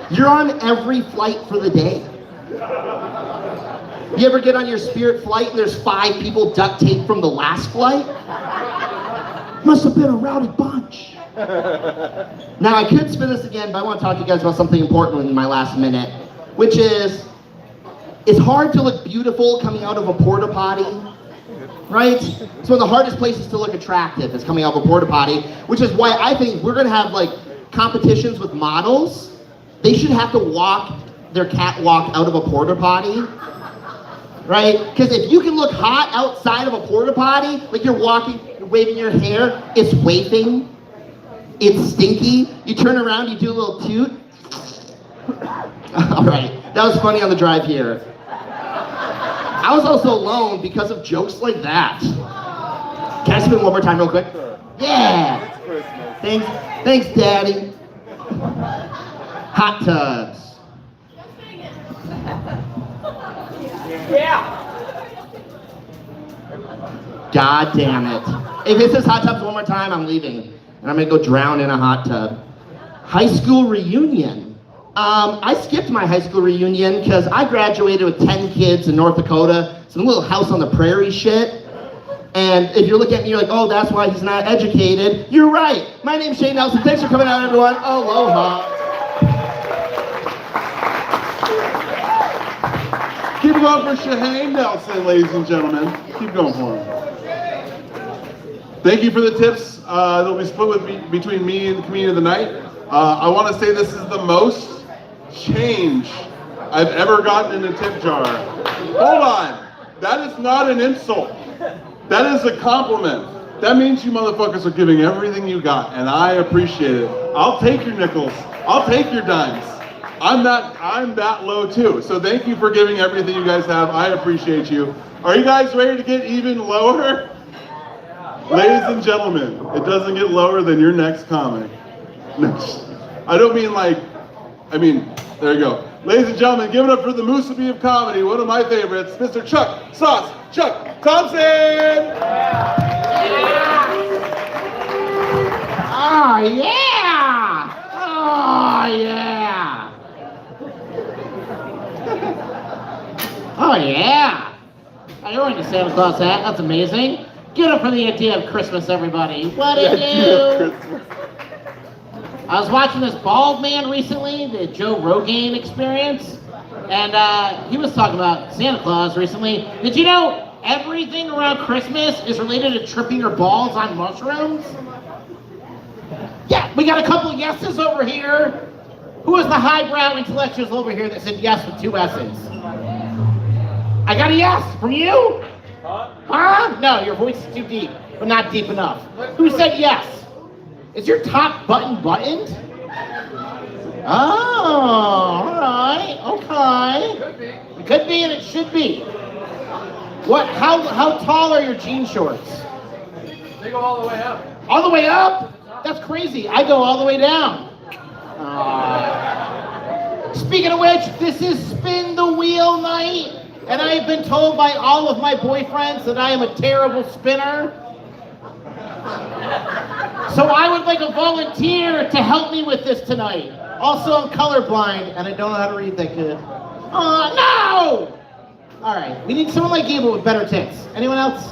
You're on every flight for the day. You ever get on your Spirit flight and there's 5 people duct taped from the last flight? Must have been a rowdy bunch. Now I could spin this again, but I want to talk to you guys about something important in my last minute, which is, it's hard to look beautiful coming out of a porta potty, right? It's one of the hardest places to look attractive is coming out of a porta potty, which is why I think we're gonna have competitions with models. They should have to walk their catwalk out of a porta potty, right? Because if you can look hot outside of a porta potty, you're walking, you're waving your hair, it's wafting, it's stinky, you turn around, you do a little toot. All right, that was funny on the drive here. I was also alone because of jokes like that. Can I spin one more time real quick? Yeah. Thanks, Daddy. Hot tubs. Yeah. God damn it. If it says hot tubs one more time, I'm leaving. And I'm gonna go drown in a hot tub. High school reunion. I skipped my high school reunion because I graduated with 10 kids in North Dakota, some little house on the prairie shit. And if you're looking at me, you're like, oh, that's why he's not educated. You're right. My name's Shane Nelson. Thanks for coming out, everyone. Aloha. Keep it going for Shane Nelson, ladies and gentlemen. Keep going for him. Thank you for the tips. They'll be split between me and the comedian of the night. I want to say this is the most change I've ever gotten in a tip jar. Hold on. That is not an insult. That is a compliment. That means you motherfuckers are giving everything you got, and I appreciate it. I'll take your nickels. I'll take your dimes. I'm that low too. So thank you for giving everything you guys have. I appreciate you. Are you guys ready to get even lower? Ladies and gentlemen, it doesn't get lower than your next comic. I don't mean like, there you go. Ladies and gentlemen, give it up for the Musubi of comedy, one of my favorites, Mr. Chuck Sauce Chuck Thompson! Oh yeah! Oh yeah! Oh yeah! You're wearing a Santa Claus hat. That's amazing. Give it up for the idea of Christmas, everybody. What do you do? I was watching this bald man recently, the Joe Rogan Experience, and he was talking about Santa Claus recently. Did you know everything around Christmas is related to tripping your balls on mushrooms? Yeah, we got a couple of yeses over here. Who was the highbrow intellectuals over here that said yes with 2 S's? I got a yes from you? Huh? No, your voice is too deep, but not deep enough. Who said yes? Is your top button buttoned? Oh, alright, okay. It could be and it should be. How tall are your jean shorts? They go all the way up. All the way up? That's crazy. I go all the way down. Speaking of which, this is Spin the Wheel night, and I have been told by all of my boyfriends that I am a terrible spinner. So I would like a volunteer to help me with this tonight. Also, I'm colorblind, and I don't know how to read that good. Oh, no! All right, we need someone like you, but with better tits. Anyone else?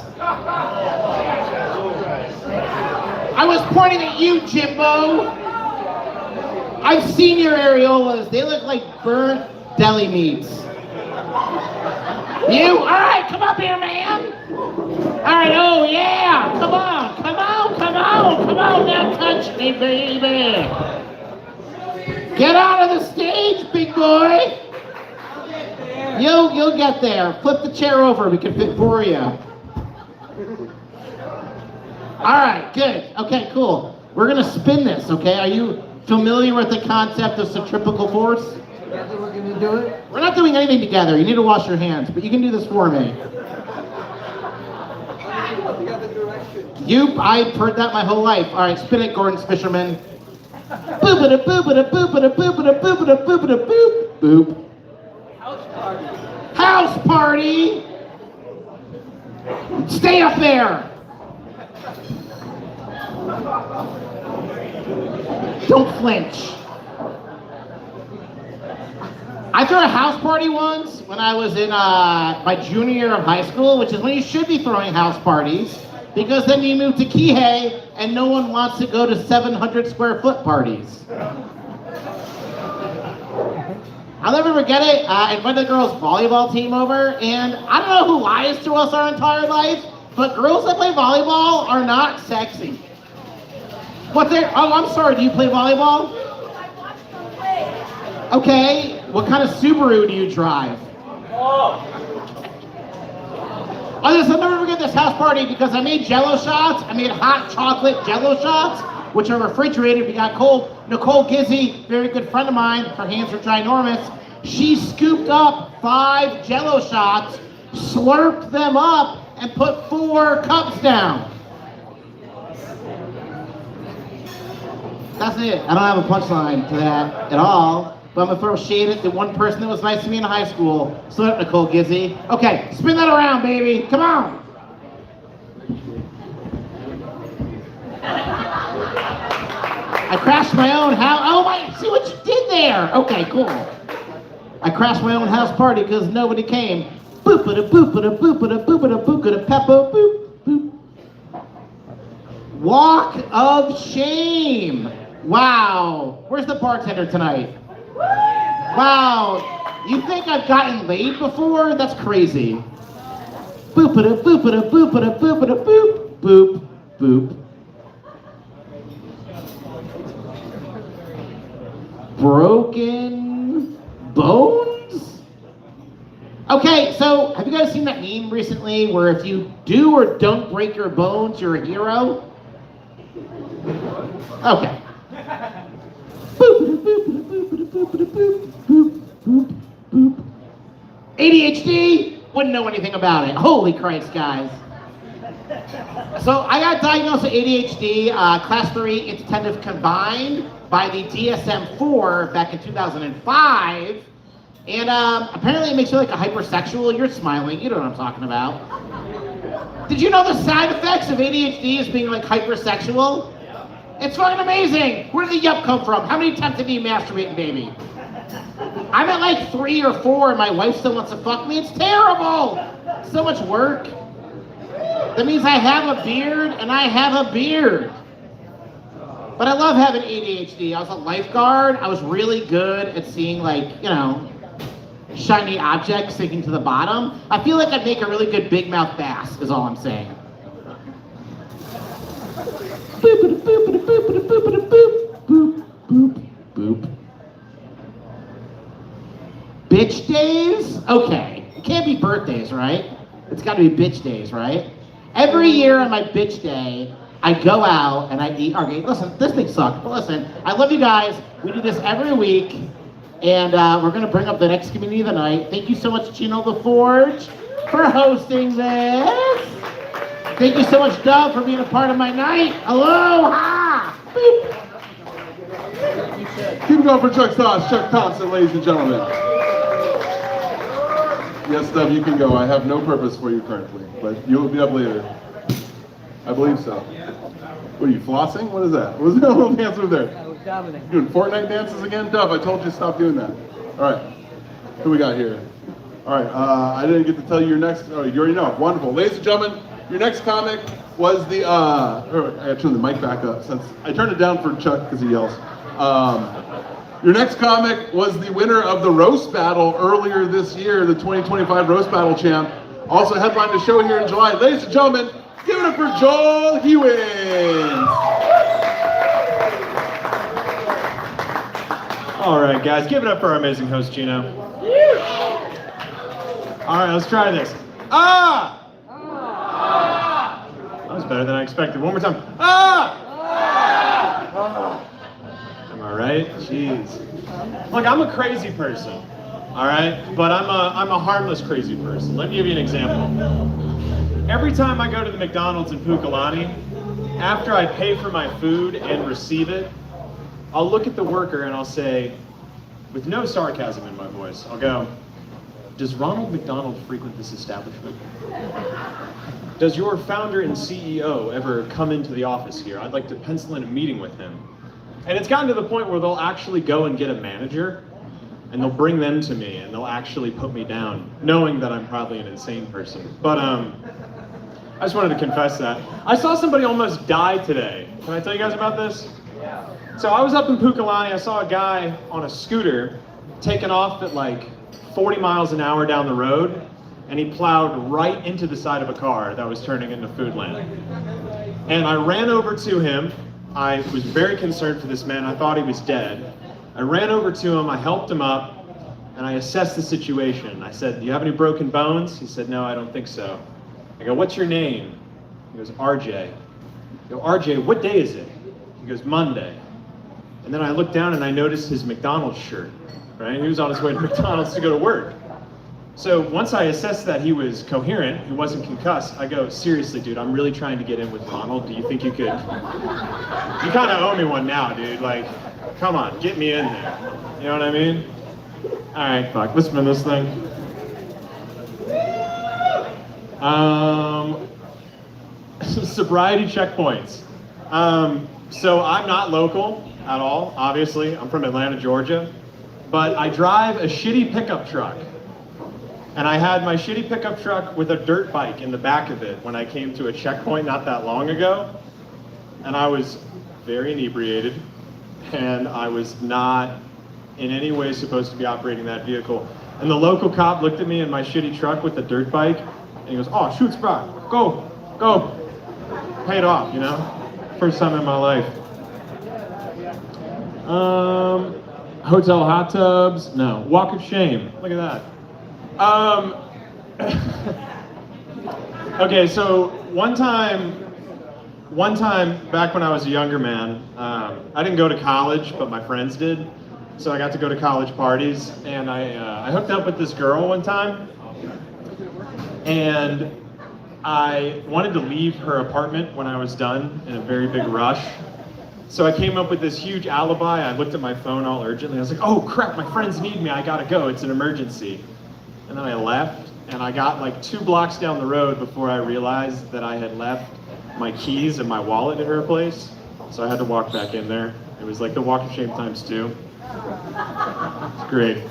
I was pointing at you, Jimbo. I've seen your areolas. They look like burnt deli meats. You? All right, come up here, man. All right, oh yeah, come on, now touch me, baby. Get out of the stage, big boy. You'll get there. Flip the chair over, we can fit 4 of you. All right, good. Okay, cool. We're gonna spin this, okay? Are you familiar with the concept of centrifugal force? Together we're gonna do it? We're not doing anything together. You need to wash your hands, but you can do this for me. The other direction. I've heard that my whole life. All right, spin it, Gordon Fisherman. Boop-a-da, boop-a-da, boop-a-da, boop-a-da, boop-a-da, boop-a-da, boop. Boop. House party. House party! Stay up there! Don't flinch. I threw a house party once when I was in my junior year of high school, which is when you should be throwing house parties, because then you move to Kihei and no one wants to go to 700 square foot parties. I'll never forget it. I invited the girls' volleyball team over, and I don't know who lies to us our entire life, but girls that play volleyball are not sexy. I'm sorry, do you play volleyball? Okay, what kind of Subaru do you drive? I'll never forget this house party because I made Jell-O shots. I made hot chocolate Jell-O shots, which are refrigerated if you got cold. Nicole Gizzy, very good friend of mine, her hands are ginormous. She scooped up 5 Jell-O shots, slurped them up, and put 4 cups down. That's it. I don't have a punchline to that at all. But I'm gonna throw shade at the one person that was nice to me in high school. Slow up, Nicole Gizzy. Okay, spin that around, baby. Come on. I crashed my own house. Oh my, see what you did there. Okay, cool. I crashed my own house party because nobody came. Boop-a-da, boop-a-da, boop-a-da, boop-a-da, boop-a-da, peppo, boop, boop. Walk of shame. Wow. Where's the bartender tonight? Wow. You think I've gotten laid before? That's crazy. Boop-a-da, boop-a-da, boop-a-da, boop-a-da, boop, boop, boop. Broken bones? Okay, so have you guys seen that meme recently where if you do or don't break your bones, you're a hero? Okay. ADHD? Wouldn't know anything about it. Holy Christ, guys. So I got diagnosed with ADHD, class 3 attentive combined by the DSM-4 back in 2005. And apparently it makes you like a hypersexual. You're smiling, you know what I'm talking about. Did you know the side effects of ADHD is being like hypersexual? It's fucking amazing. Where did the yup come from? How many times did you masturbate, baby? I'm at like 3 or 4 and my wife still wants to fuck me. It's terrible. So much work. That means I have a beard and I have a beard. But I love having ADHD. I was a lifeguard. I was really good at seeing like, you know, shiny objects sinking to the bottom. I feel like I'd make a really good big mouth bass, is all I'm saying. Boop, boop, boop, boop, boop, boop, boop. Bitch days? Okay. It can't be birthdays, right? It's gotta be bitch days, right? Every year on my bitch day, I go out and I eat. Okay, listen, this thing sucks, but listen, I love you guys. We do this every week. And we're going to bring up the next community of the night. Thank you so much, Chino LaForge, for hosting this. Thank you so much, Doug, for being a part of my night. Aloha! Boop. Keep it going for Chuck Sauce, Chuck Thompson, ladies and gentlemen. Yes, Doug, you can go. I have no purpose for you currently, but you will be up later. I believe so. What are you, flossing? What is that? What was that little dance over there? That was Dominic. Doing Fortnite dances again? Dove, I told you to stop doing that. All right, who we got here? All right, I didn't get to tell you your next, oh, you already know. Wonderful. Ladies and gentlemen, your next comic was the, I gotta turn the mic back up since I turned it down for Chuck because he yells. Your next comic was the winner of the roast battle earlier this year, the 2025 roast battle champ. Also headlined the show here in July. Ladies and gentlemen, give it up for Joel Hewins. All right, guys, give it up for our amazing host, Gino. All right, let's try this. Ah! That was better than I expected. One more time. Ah! Am I right? Jeez. Look, I'm a crazy person, all right? But I'm a harmless crazy person. Let me give you an example. Every time I go to the McDonald's in Pukalani, after I pay for my food and receive it, I'll look at the worker and I'll say, with no sarcasm in my voice, I'll go, does Ronald McDonald frequent this establishment? Does your founder and CEO ever come into the office here? I'd like to pencil in a meeting with him. And it's gotten to the point where they'll actually go and get a manager and they'll bring them to me and they'll actually put me down, knowing that I'm probably an insane person. But I just wanted to confess that. I saw somebody almost die today. Can I tell you guys about this? Yeah. So I was up in Pukalani, I saw a guy on a scooter taking off at like 40 miles an hour down the road, and he plowed right into the side of a car that was turning into Foodland. And I ran over to him. I was very concerned for this man. I thought he was dead. I ran over to him, I helped him up, and I assessed the situation. I said, do you have any broken bones? He said, no, I don't think so. I go, what's your name? He goes, RJ. I go, RJ, what day is it? He goes, Monday. And then I looked down and I noticed his McDonald's shirt, right? He was on his way to McDonald's to go to work. So once I assessed that he was coherent, he wasn't concussed, I go, seriously, dude, I'm really trying to get in with Ronald. Do you think you could? You kind of owe me one now, dude. Like, come on, get me in there. You know what I mean? All right, fuck, let's spin this thing. Sobriety checkpoints. So I'm not local at all, obviously. I'm from Atlanta, Georgia. But I drive a shitty pickup truck. And I had my shitty pickup truck with a dirt bike in the back of it when I came to a checkpoint not that long ago. And I was very inebriated. And I was not in any way supposed to be operating that vehicle. And the local cop looked at me in my shitty truck with the dirt bike. And he goes, oh, shoot, Sprott, go. Pay it off, you know? First time in my life. Hotel hot tubs, no. Walk of shame, look at that. Okay, so one time back when I was a younger man, I didn't go to college, but my friends did. So I got to go to college parties, and I hooked up with this girl one time, and I wanted to leave her apartment when I was done in a very big rush. So I came up with this huge alibi. I looked at my phone all urgently. I was like, oh crap, my friends need me. I gotta go. It's an emergency. And then I left, and I got like 2 blocks down the road before I realized that I had left my keys and my wallet at her place. So I had to walk back in there. It was like the walk of shame times 2. It's great.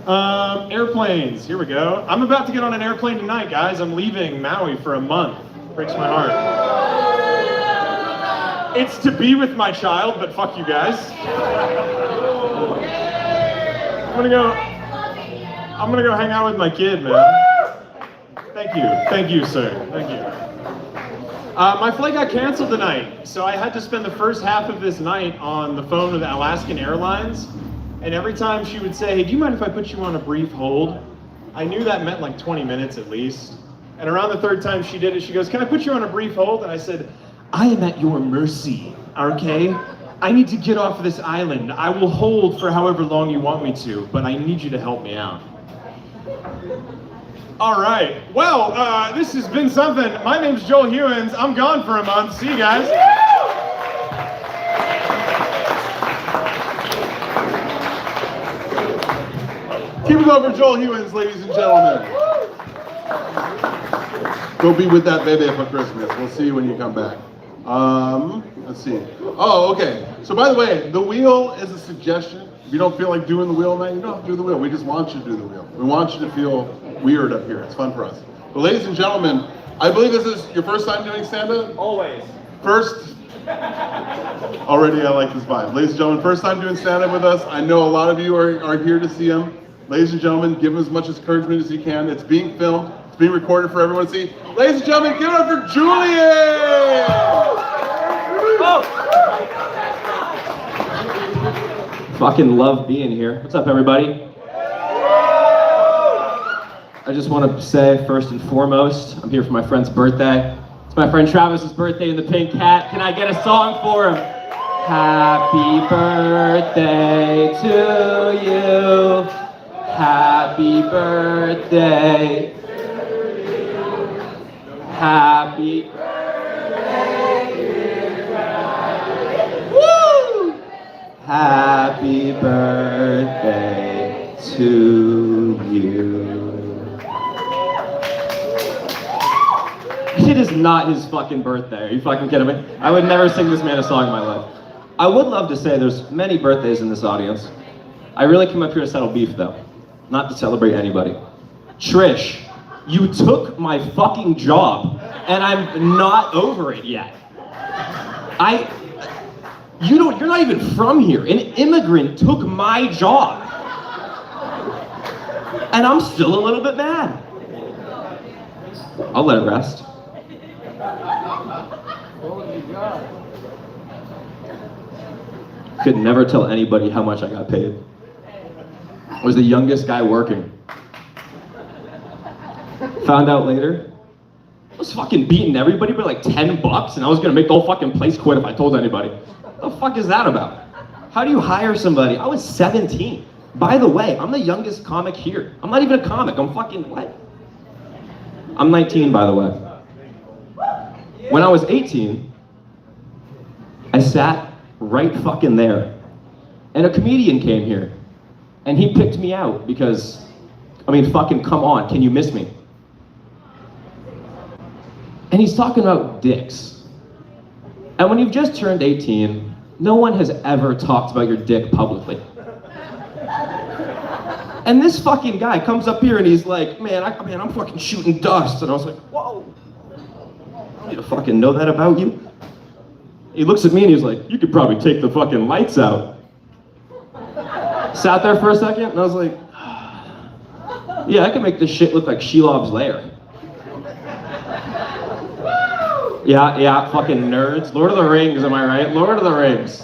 Airplanes, here we go. I'm about to get on an airplane tonight, guys. I'm leaving Maui for a month. Breaks my heart. It's to be with my child, but fuck you guys. I'm gonna go hang out with my kid, man. Thank you, sir, thank you. My flight got canceled tonight, so I had to spend the first half of this night on the phone with Alaskan Airlines. And every time she would say, hey, do you mind if I put you on a brief hold? I knew that meant like 20 minutes at least. And around the 3rd time she did it, she goes, can I put you on a brief hold? And I said, I am at your mercy, okay? I need to get off this island. I will hold for however long you want me to, but I need you to help me out. All right, well, this has been something. My name's Joel Hewins. I'm gone for a month. See you guys. Keep it up for Joel Hewins, ladies and gentlemen. Go be with that baby for Christmas. We'll see you when you come back. Let's see. Oh, okay. So by the way, the wheel is a suggestion. If you don't feel like doing the wheel tonight, you don't have to do the wheel. We just want you to do the wheel. We want you to feel weird up here. It's fun for us. But ladies and gentlemen, I believe this is your first time doing stand-up? Always. First. Already I like this vibe. Ladies and gentlemen, first time doing stand-up with us. I know a lot of you are here to see him. Ladies and gentlemen, give him as much encouragement as you can. It's being filmed. It's being recorded for everyone to see. Ladies and gentlemen, give it up for Julian! Fucking love being here. What's up, everybody? I just want to say, first and foremost, I'm here for my friend's birthday. It's my friend Travis's birthday in the Pink Hat. Can I get a song for him? Happy birthday to you. Happy birthday. Happy birthday. Woo! Happy birthday to you. It is not his fucking birthday. Are you fucking kidding me? I would never sing this man a song in my life. I would love to say there's many birthdays in this audience. I really came up here to settle beef though, not to celebrate anybody. Trish, you took my fucking job and I'm not over it yet. You're not even from here. An immigrant took my job. And I'm still a little bit mad. I'll let it rest. Could never tell anybody how much I got paid. I was the youngest guy working. Found out later, I was fucking beating everybody by like $10 and I was gonna make the whole fucking place quit if I told anybody. What the fuck is that about? How do you hire somebody? I was 17. By the way, I'm the youngest comic here. I'm not even a comic, I'm fucking, what? I'm 19, by the way. When I was 18, I sat right fucking there. And a comedian came here. And he picked me out because, I mean, fucking come on, can you miss me? And he's talking about dicks. And when you've just turned 18, no one has ever talked about your dick publicly. And this fucking guy comes up here and he's like, man, I'm fucking shooting dust. And I was like, whoa. I need to fucking know that about you. He looks at me and he's like, you could probably take the fucking lights out. Sat there for a second and I was like, yeah, I could make this shit look like Shelob's Lair. Yeah, fucking nerds. Lord of the Rings, am I right? Lord of the Rings.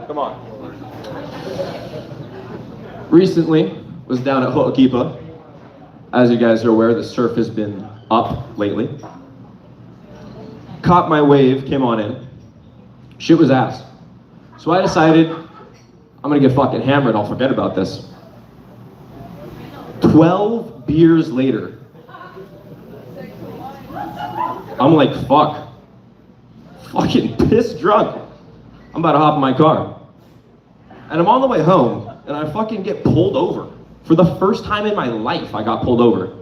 Come on. Recently, was down at Ho'okipa. As you guys are aware, the surf has been up lately. Caught my wave, came on in. Shit was ass. So I decided, I'm gonna get fucking hammered, I'll forget about this. 12 beers later, I'm like, fuck. Fucking pissed drunk. I'm about to hop in my car. And I'm on the way home, and I fucking get pulled over. For the first time in my life, I got pulled over.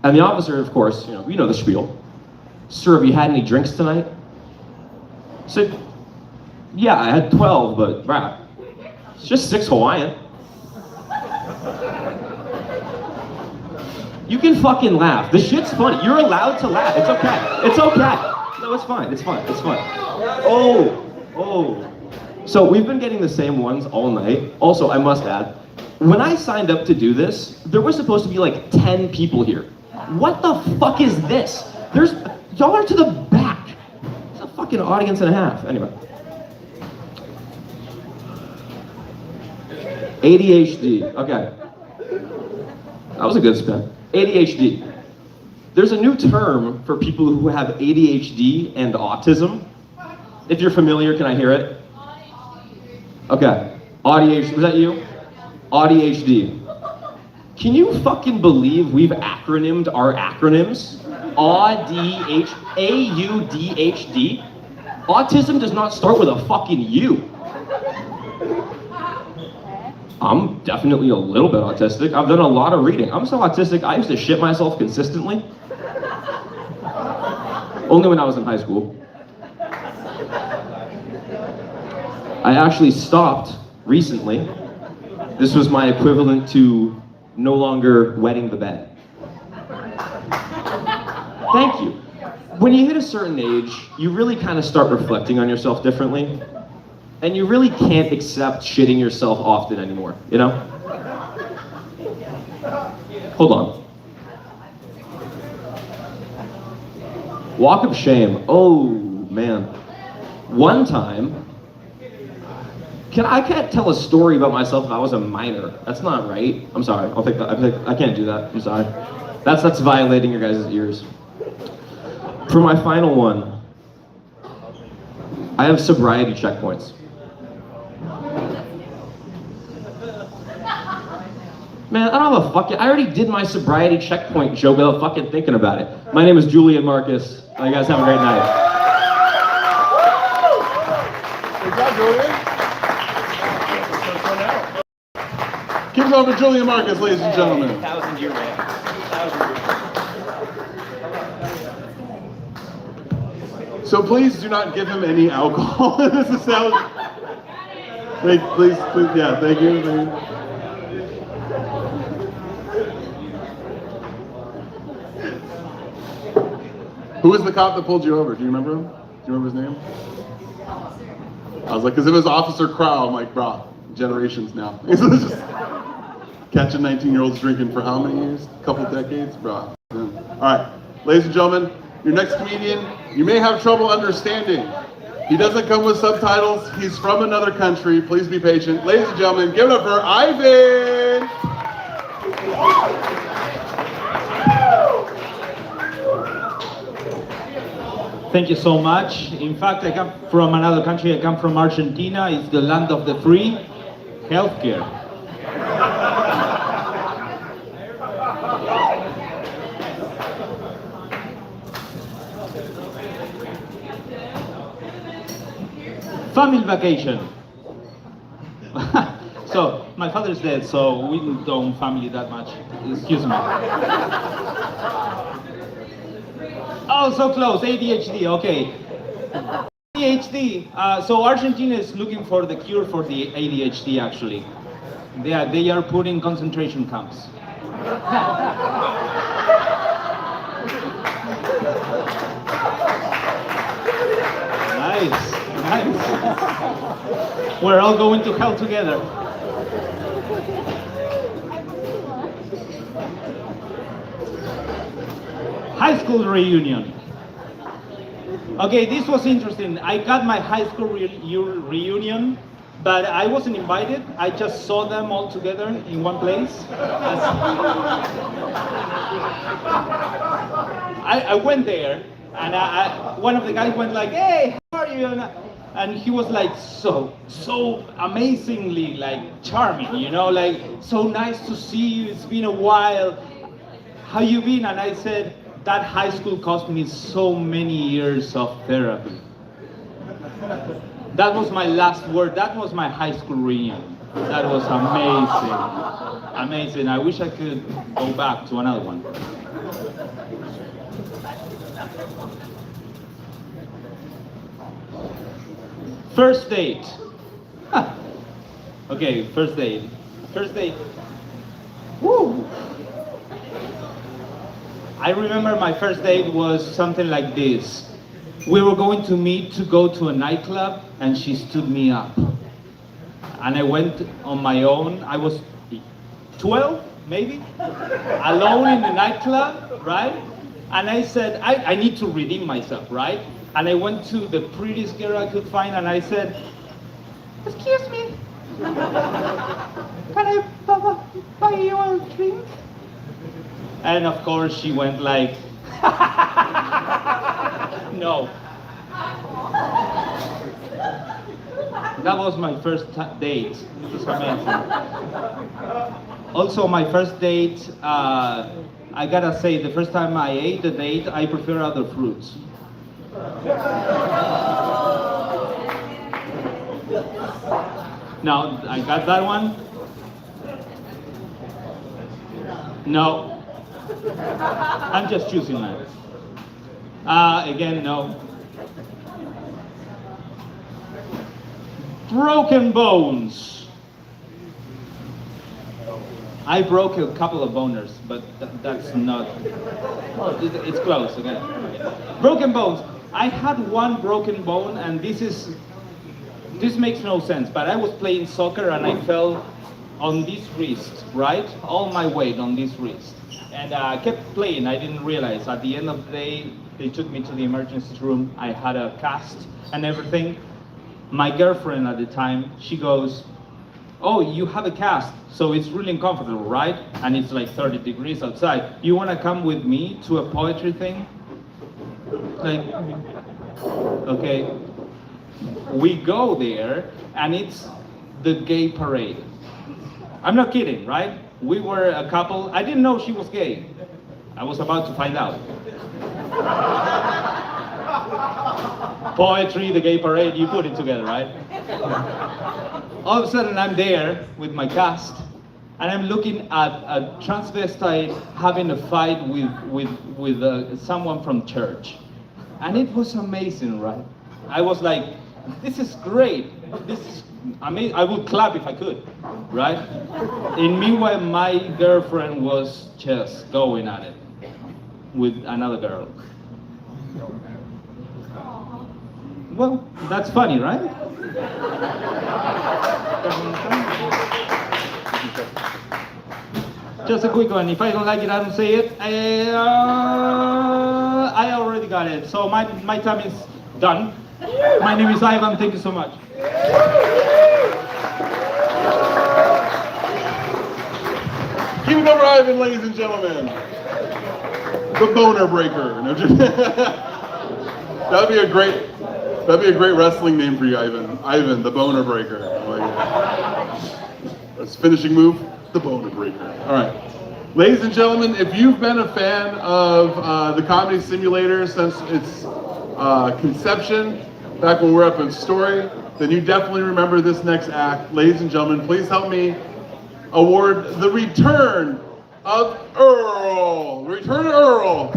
And the officer, of course, you know the spiel. Sir, have you had any drinks tonight? I said, yeah, I had 12, but crap, it's just 6 Hawaiian. You can fucking laugh. The shit's funny. You're allowed to laugh. It's okay. It's okay. No, it's fine. It's fine. It's fine. Oh. So we've been getting the same ones all night. Also, I must add, when I signed up to do this, there was supposed to be like 10 people here. What the fuck is this? Y'all are to the back. It's a fucking audience and a half. Anyway. ADHD. Okay. That was a good spin. ADHD. There's a new term for people who have ADHD and autism. If you're familiar, can I hear it? Okay. ADHD. Was that you? ADHD. Can you fucking believe we've acronymed our acronyms? AUDHD. Autism does not start with a fucking U. I'm definitely a little bit autistic. I've done a lot of reading. I'm so autistic, I used to shit myself consistently. Only when I was in high school. I actually stopped recently. This was my equivalent to no longer wetting the bed. Thank you. When you hit a certain age, you really kind of start reflecting on yourself differently. And you really can't accept shitting yourself often anymore, you know? Hold on. Walk of shame. Oh, man. One time, I can't tell a story about myself if I was a minor. That's not right. I'm sorry. I can't do that. I'm sorry. That's violating your guys' ears. For my final one, I have sobriety checkpoints. Man, I don't have a fucking, I already did my sobriety checkpoint joke without fucking thinking about it. My name is Julian Marcus. You guys have a great night. Good job, Julian. Give it over to Julian Marcus, ladies and gentlemen. 1,000-year man. 1,000 years. So please do not give him any alcohol. This is how. Please, yeah, thank you. Who was the cop that pulled you over? Do you remember him? Do you remember his name? I was like, because it was Officer Crow. I'm like, bro, generations now. Just catching 19-year-olds drinking for how many years? A couple decades, bro. All right, ladies and gentlemen, your next comedian, you may have trouble understanding. He doesn't come with subtitles. He's from another country. Please be patient. Ladies and gentlemen, give it up for Ivan. Thank you so much. In fact, I come from another country. I come from Argentina. It's the land of the free healthcare. Family vacation. So, my father's dead, so we don't family that much. Excuse me. Oh, so close, ADHD, okay. ADHD, so Argentina is looking for the cure for the ADHD actually. They are putting concentration camps. Nice. We're all going to hell together. High school reunion. Okay, this was interesting. I got my high school reunion but I wasn't invited. I just saw them all together in one place. I went there, and one of the guys went like, "Hey, how are you?" And he was like so amazingly like charming, you know, like so nice to see you. It's been a while. How you been? And I said, that high school cost me so many years of therapy. That was my last word. That was my high school reunion. That was amazing. Amazing. I wish I could go back to another one. First date. Okay, first date. First date. Woo! I remember my first date was something like this. We were going to meet to go to a nightclub, and she stood me up. And I went on my own. I was 12, maybe, alone in the nightclub, right? And I said, I need to redeem myself, right? And I went to the prettiest girl I could find, and I said, "Excuse me, can I buy you a drink?" And of course she went like, no. That was my first date. It was amazing. Also my first date, I gotta say, the first time I ate a date, I prefer other fruits. Now, I got that one? No. I'm just choosing that. Again, no. Broken bones. I broke a couple of boners, but that's not. Oh, it's close again. Broken bones. I had one broken bone, and this makes no sense. But I was playing soccer and I fell on this wrist, right? All my weight on this wrist. And I kept playing. I didn't realize. At the end of the day, they took me to the emergency room. I had a cast and everything. My girlfriend at the time, she goes, "Oh, you have a cast, so it's really uncomfortable, right? And it's like 30 degrees outside. You want to come with me to a poetry thing?" Like, okay. We go there, and it's the gay parade. I'm not kidding, right? We were a couple. I didn't know she was gay. I was about to find out. Poetry, the gay parade, you put it together, right? All of a sudden I'm there with my cast, and I'm looking at a transvestite having a fight with someone from church. And it was amazing, right? I was like, this is great. This is amazing. I would clap if I could, right? And meanwhile, my girlfriend was just going at it with another girl. Well, that's funny, right? Just a quick one. If I don't like it, I don't say it. I already got it. So my time is done. My name is Ivan. Thank you so much. Keep it over, Ivan, ladies and gentlemen. The boner breaker. No, that'd be a great wrestling name for you, Ivan. Ivan, the boner breaker. That's finishing move, the boner breaker. All right. Ladies and gentlemen, if you've been a fan of the Comedy Simulator since its conception, back when we were up in Story, then you definitely remember this next act. Ladies and gentlemen, please help me award the return of Earl. Return of Earl.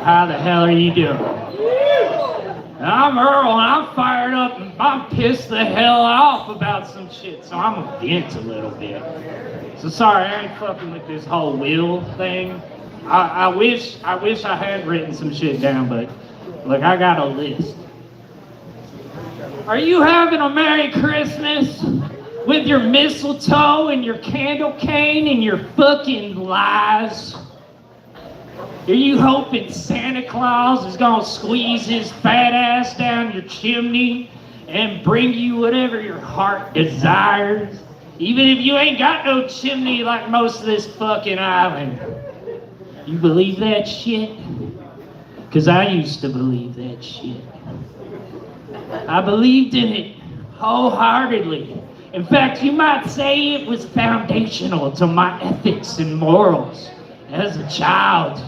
How the hell are you doing? I'm Earl, and I'm fired up, and I'm pissed the hell off about some shit, so I'm gonna vent a little bit. So sorry, I ain't fucking with this whole will thing. I wish I had written some shit down, but look, I got a list. Are you having a Merry Christmas with your mistletoe and your candle cane and your fucking lies? Are you hoping Santa Claus is gonna squeeze his fat ass down your chimney and bring you whatever your heart desires? Even if you ain't got no chimney like most of this fucking island. You believe that shit? Cause I used to believe that shit. I believed in it wholeheartedly. In fact, you might say it was foundational to my ethics and morals as a child.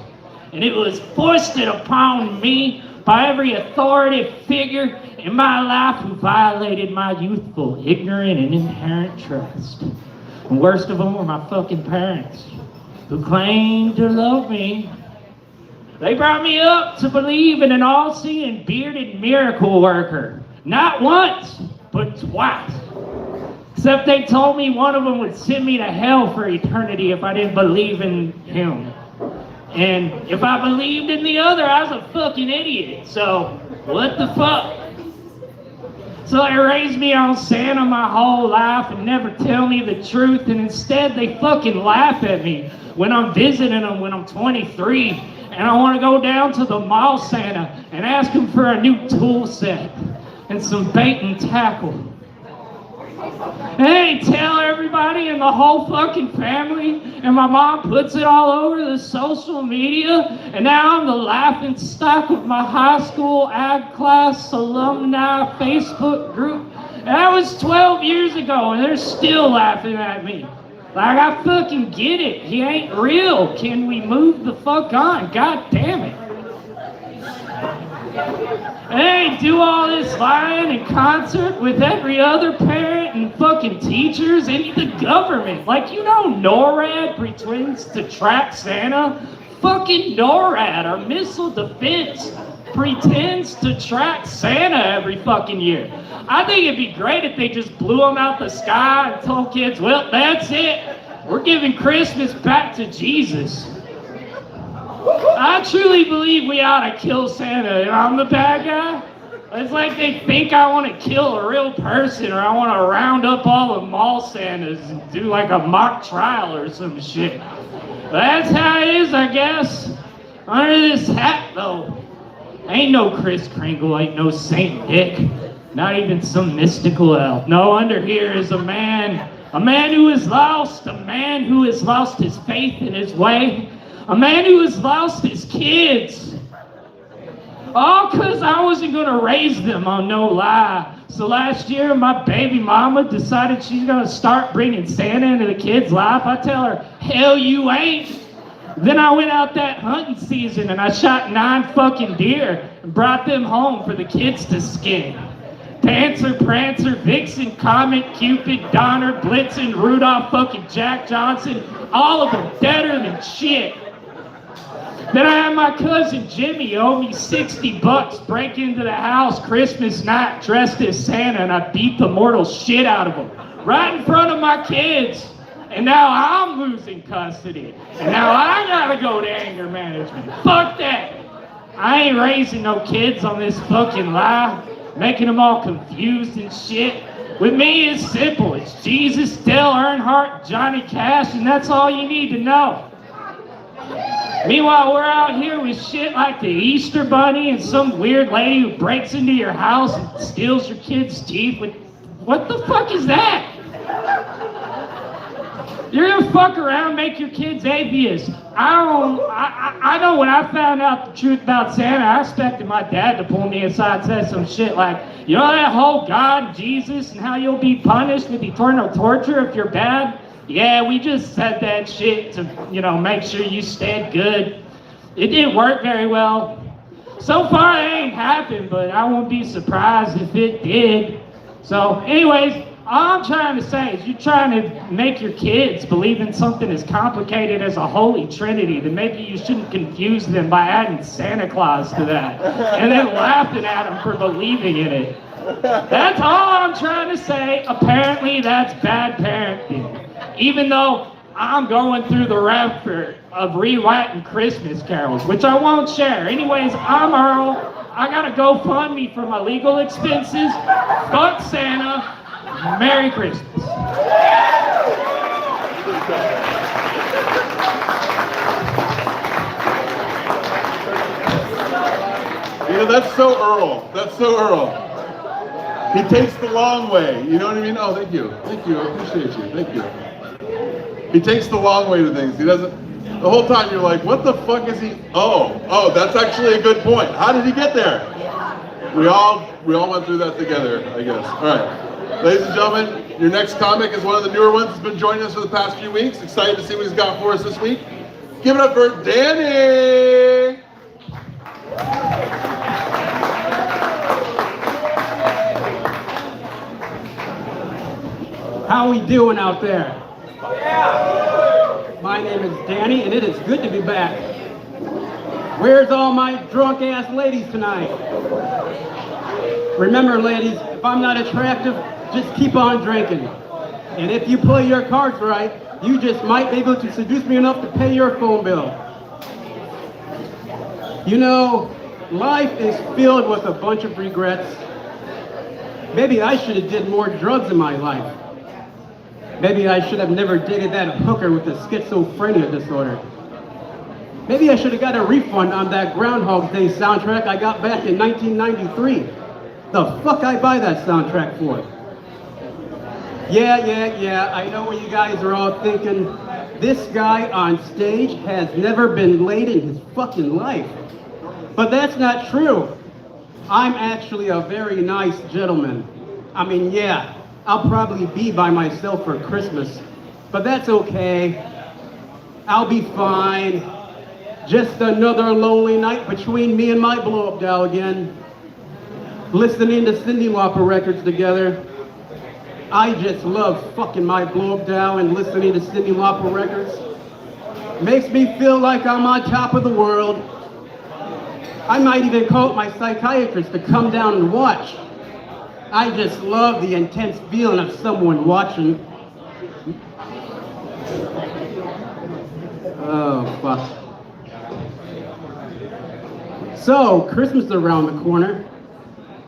And it was foisted upon me by every authoritative figure in my life who violated my youthful, ignorant, and inherent trust. And worst of all were my fucking parents, who claimed to love me. They brought me up to believe in an all-seeing bearded miracle worker. Not once, but twice. Except they told me one of them would send me to hell for eternity if I didn't believe in him. And if I believed in the other, I was a fucking idiot. So, what the fuck? So they raised me on Santa my whole life and never tell me the truth. And instead they fucking laugh at me when I'm visiting them when I'm 23. And I want to go down to the mall Santa and ask him for a new tool set and some bait and tackle. Hey, tell everybody in the whole fucking family, and my mom puts it all over the social media, and now I'm the laughing stock of my high school ag class alumni Facebook group. And that was 12 years ago, and they're still laughing at me. Like, I fucking get it. He ain't real. Can we move the fuck on? God damn it. Hey, do all this lying in concert with every other parent and fucking teachers and the government. Like, you know NORAD pretends to track Santa? Fucking NORAD, our missile defense, pretends to track Santa every fucking year. I think it'd be great if they just blew him out the sky and told kids, well, that's it. We're giving Christmas back to Jesus. I truly believe we ought to kill Santa, and I'm the bad guy. It's like they think I want to kill a real person, or I want to round up all the mall Santas and do like a mock trial or some shit. That's how it is, I guess. Under this hat, though, ain't no Kris Kringle, ain't no Saint Nick, not even some mystical elf. No, under here is a man who is lost, a man who has lost his faith in his way. A man who has lost his kids. All because I wasn't going to raise them on no lie. So last year, my baby mama decided she's going to start bringing Santa into the kids' life. I tell her, hell you ain't. Then I went out that hunting season and I shot 9 fucking deer and brought them home for the kids to skin. Dancer, Prancer, Vixen, Comet, Cupid, Donner, Blitzen, Rudolph, fucking Jack Johnson, all of them deader than shit. Then I had my cousin Jimmy owe me $60, break into the house Christmas night dressed as Santa, and I beat the mortal shit out of him right in front of my kids. And now I'm losing custody. And now I gotta go to anger management. Fuck that. I ain't raising no kids on this fucking lie, making them all confused and shit. With me, it's simple. It's Jesus, Dale Earnhardt, Johnny Cash, and that's all you need to know. Meanwhile, we're out here with shit like the Easter Bunny and some weird lady who breaks into your house and steals your kid's teeth with... What the fuck is that? You're gonna fuck around, make your kids atheists. I know when I found out the truth about Santa, I expected my dad to pull me aside and say some shit like, you know that whole God and Jesus and how you'll be punished with eternal torture if you're bad? Yeah, we just said that shit to, make sure you stayed good. It didn't work very well. So far, it ain't happened, but I won't be surprised if it did. So, anyways, all I'm trying to say is you're trying to make your kids believe in something as complicated as a holy trinity, then maybe you shouldn't confuse them by adding Santa Claus to that, and then laughing at them for believing in it. That's all I'm trying to say. Apparently, that's bad parenting. Even though I'm going through the effort of rewriting Christmas carols, which I won't share. Anyways, I'm Earl. I gotta GoFundMe for my legal expenses. Fuck Santa. Merry Christmas. know, that's so Earl. That's so Earl. He takes the long way. You know what I mean? Oh, thank you. Thank you. I appreciate you. Thank you. He takes the long way to things. He doesn't. The whole time you're like, what the fuck is he? Oh, that's actually a good point. How did he get there? We all went through that together, I guess. All right. Ladies and gentlemen, your next comic is one of the newer ones that's been joining us for the past few weeks. Excited to see what he's got for us this week. Give it up for Danny! How we doing out there? My name is Danny, and it is good to be back. Where's all my drunk-ass ladies tonight? Remember, ladies, if I'm not attractive, just keep on drinking. And if you play your cards right, you just might be able to seduce me enough to pay your phone bill. You know, life is filled with a bunch of regrets. Maybe I should have did more drugs in my life. Maybe I should have never dated that hooker with the schizophrenia disorder. Maybe I should have got a refund on that Groundhog Day soundtrack I got back in 1993. The fuck I buy that soundtrack for? Yeah, I know what you guys are all thinking. This guy on stage has never been laid in his fucking life. But that's not true. I'm actually a very nice gentleman. I mean, yeah, I'll probably be by myself for Christmas, but that's okay. I'll be fine. Just another lonely night between me and my blow-up doll again. Listening to Cyndi Lauper records together. I just love fucking my blow-up doll and listening to Cyndi Lauper records. Makes me feel like I'm on top of the world. I might even call my psychiatrist to come down and watch. I just love the intense feeling of someone watching. Oh, fuck. So, Christmas is around the corner.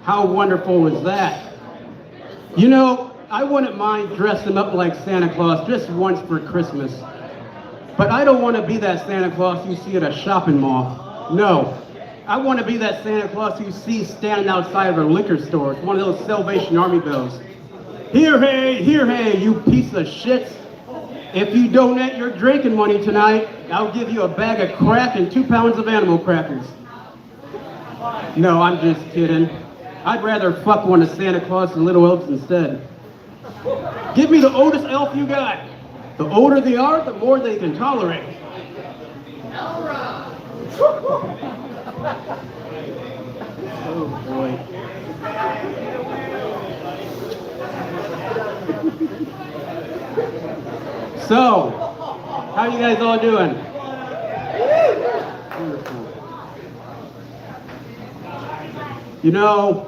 How wonderful is that? You know, I wouldn't mind dressing up like Santa Claus just once for Christmas. But I don't want to be that Santa Claus you see at a shopping mall. No. I want to be that Santa Claus you see standing outside of a liquor store. It's one of those Salvation Army bills. Here, hey, you piece of shit. If you donate your drinking money tonight, I'll give you a bag of crack and 2 pounds of animal crackers. No, I'm just kidding. I'd rather fuck one of Santa Claus and little elves instead. Give me the oldest elf you got. The older they are, the more they can tolerate. Oh boy. So, how you guys all doing? Wonderful. You know,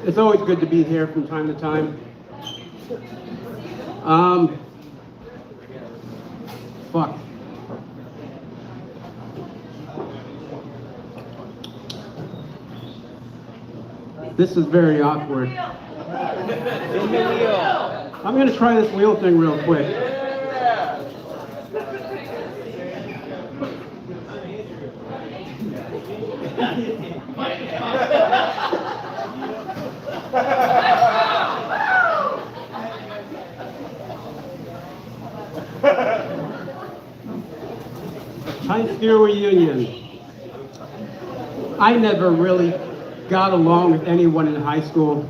it's always good to be here from time to time. Fuck. This is very awkward. I'm gonna try this wheel thing real quick. High school reunion. I never really got along with anyone in high school,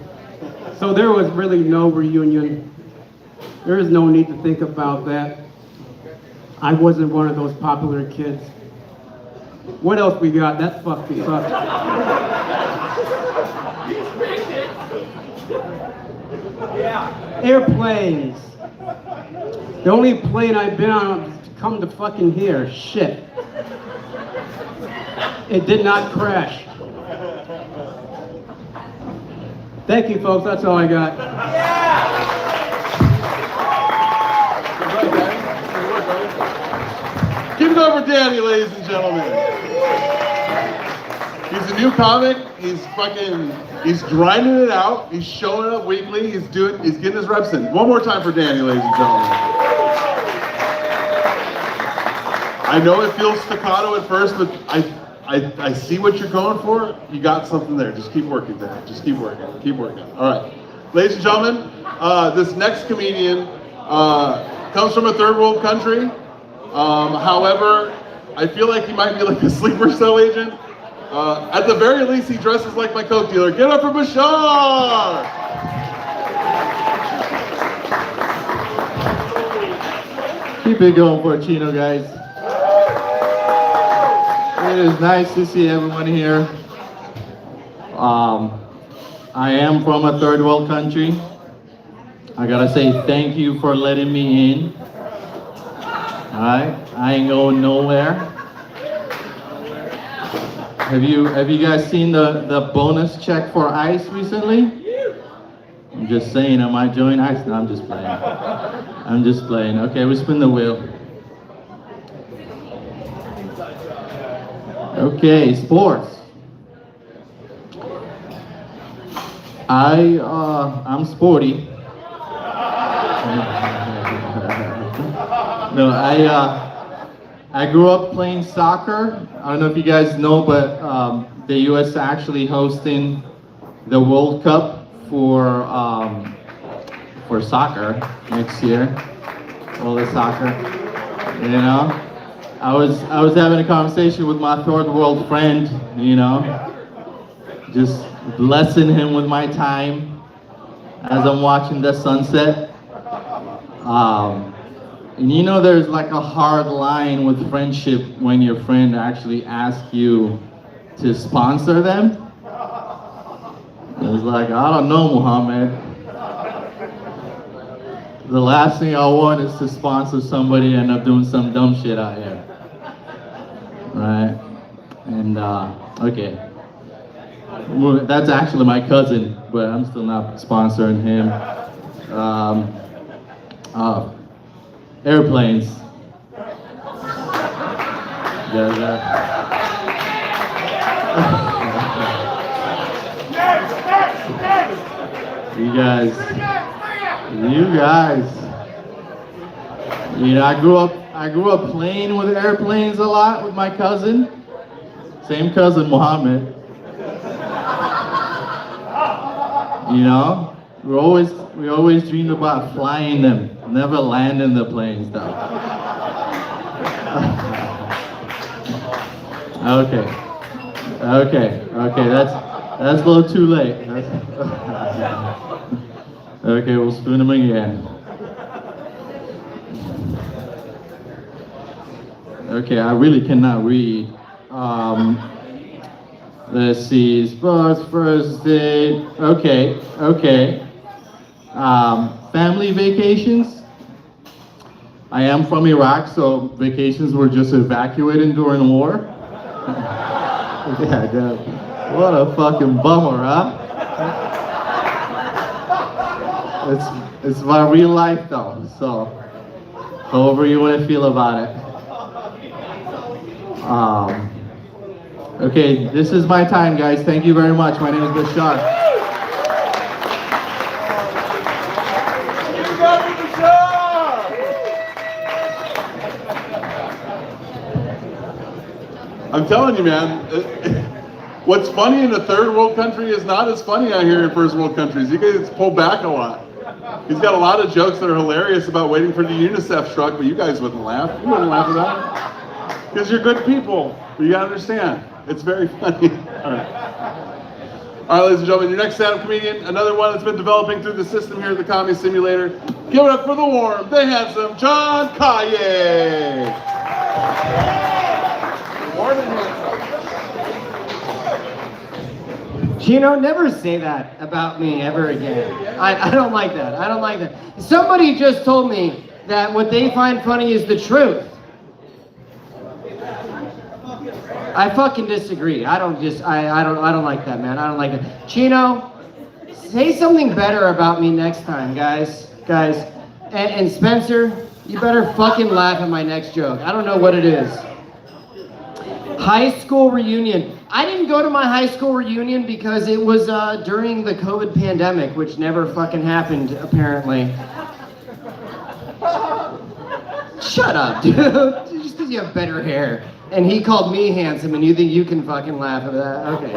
so there was really no reunion. There is no need to think about that. I wasn't one of those popular kids. What else we got? That fucking sucks. Airplanes. The only plane I've been on is to come to fucking here. Shit. It did not crash. Thank you, folks. That's all I got. Give it up for Danny, ladies and gentlemen. He's a new comic. He's grinding it out. He's showing up weekly. He's getting his reps in. One more time for Danny, ladies and gentlemen. I know it feels staccato at first, but I I see what you're going for. You got something there. Just keep working there. Just keep working. Keep working. All right. Ladies and gentlemen, this next comedian comes from a third world country. However, I feel like he might be like a sleeper cell agent. At the very least, he dresses like my Coke dealer. Get up for Bashar! Keep it going for Chino, guys. It is nice to see everyone here. I am from a third world country. I gotta say thank you for letting me in. Alright, I ain't going nowhere. Have you guys seen the bonus check for ICE recently? I'm just saying, I might join ICE. No, I'm just playing. I'm just playing. Okay, we spin the wheel. Okay, sports. I'm sporty. No, I grew up playing soccer. I don't know if you guys know, but the U.S. is actually hosting the World Cup for soccer next year. All the soccer, you know. I was having a conversation with my third world friend, you know, just blessing him with my time as I'm watching the sunset. And you know, there's like a hard line with friendship when your friend actually asks you to sponsor them. It's like, I don't know, Muhammad. The last thing I want is to sponsor somebody and end up doing some dumb shit out here. Right? And, okay. Well, that's actually my cousin, but I'm still not sponsoring him. Airplanes. You guys. You know, I grew up playing with airplanes a lot with my cousin. Same cousin, Muhammad. You know, we always dreamed about flying them, never landing the planes though. Okay, that's a little too late. Okay, we'll spoon them again. Okay, I really cannot read. Let's see, sports, first date. Okay. Family vacations. I am from Iraq, so vacations were just evacuated during war. Yeah, what a fucking bummer, huh? It's my real life though, so however you want to feel about it. Okay, this is my time, guys. Thank you very much. My name is Bashar. I'm telling you, man, what's funny in a third world country is not as funny out here in first world countries. You guys pull back a lot. He's got a lot of jokes that are hilarious about waiting for the UNICEF truck, but you guys wouldn't laugh. You wouldn't laugh at that. Because you're good people. But you gotta understand, it's very funny. All right, ladies and gentlemen, your next stand-up comedian, another one that's been developing through the system here at the Comedy Simulator. Give it up for the warm, the handsome John Kaye. Warm and handsome. Chino, never say that about me ever again. I don't like that. I don't like that. Somebody just told me that what they find funny is the truth. I fucking disagree. I don't like that, man. I don't like that. Chino, say something better about me next time, guys. And Spencer, you better fucking laugh at my next joke. I don't know what it is. High school reunion. I didn't go to my high school reunion because it was during the COVID pandemic, which never fucking happened, apparently. Shut up, dude. Just because you have better hair. And he called me handsome, and you think you can fucking laugh at that? Okay.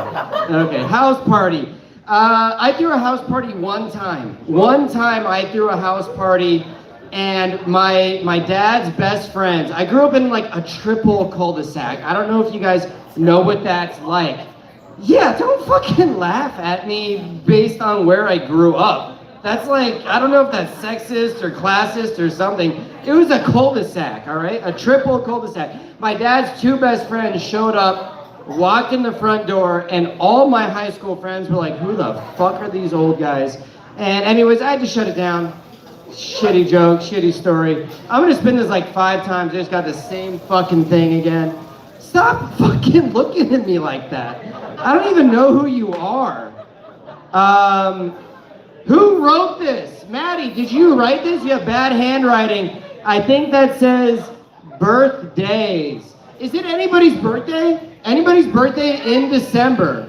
Okay. House party. I threw a house party one time. One time I threw a house party, and my dad's best friends. I grew up in like a triple cul-de-sac. I don't know if you guys know what that's like. Yeah, don't fucking laugh at me based on where I grew up. That's like, I don't know if that's sexist or classist or something. It was a cul-de-sac, all right? A triple cul-de-sac. My dad's two best friends showed up, walked in the front door, and all my high school friends were like, who the fuck are these old guys? And anyways, I had to shut it down. Shitty joke, shitty story. I'm gonna spin this like 5 times. I just got the same fucking thing again. Stop fucking looking at me like that. I don't even know who you are. Who wrote this? Maddie, did you write this? You have bad handwriting. I think that says birthdays. Is it anybody's birthday? Anybody's birthday in December?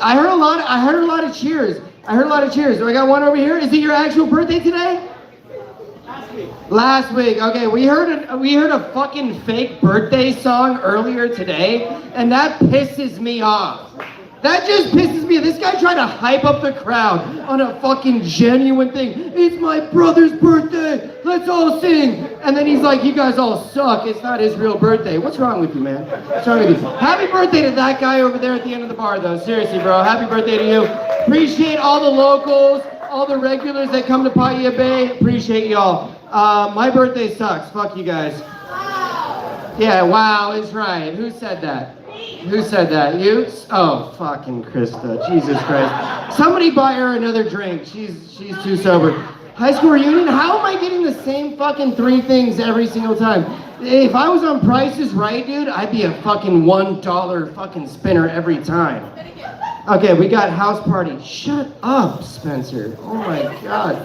I heard a lot of cheers. I heard a lot of cheers. Do I got one over here? Is it your actual birthday today? Last week. Okay, we heard a fucking fake birthday song earlier today, and that pisses me off. That just pisses me off. This guy tried to hype up the crowd on a fucking genuine thing. It's my brother's birthday. Let's all sing. And then he's like, you guys all suck. It's not his real birthday. What's wrong with you, man? What's wrong with you? Happy birthday to that guy over there at the end of the bar, though. Seriously, bro. Happy birthday to you. Appreciate all the locals, all the regulars that come to Paia Bay. Appreciate y'all. My birthday sucks. Fuck you guys. Yeah, wow is right. Who said that? Who said that? You? Oh, fucking Krista. Jesus Christ. Somebody buy her another drink. She's too sober. High school reunion? How am I getting the same fucking 3 things every single time? If I was on Price is Right, dude, I'd be a fucking $1 fucking spinner every time. Okay, we got house party. Shut up, Spencer. Oh my God.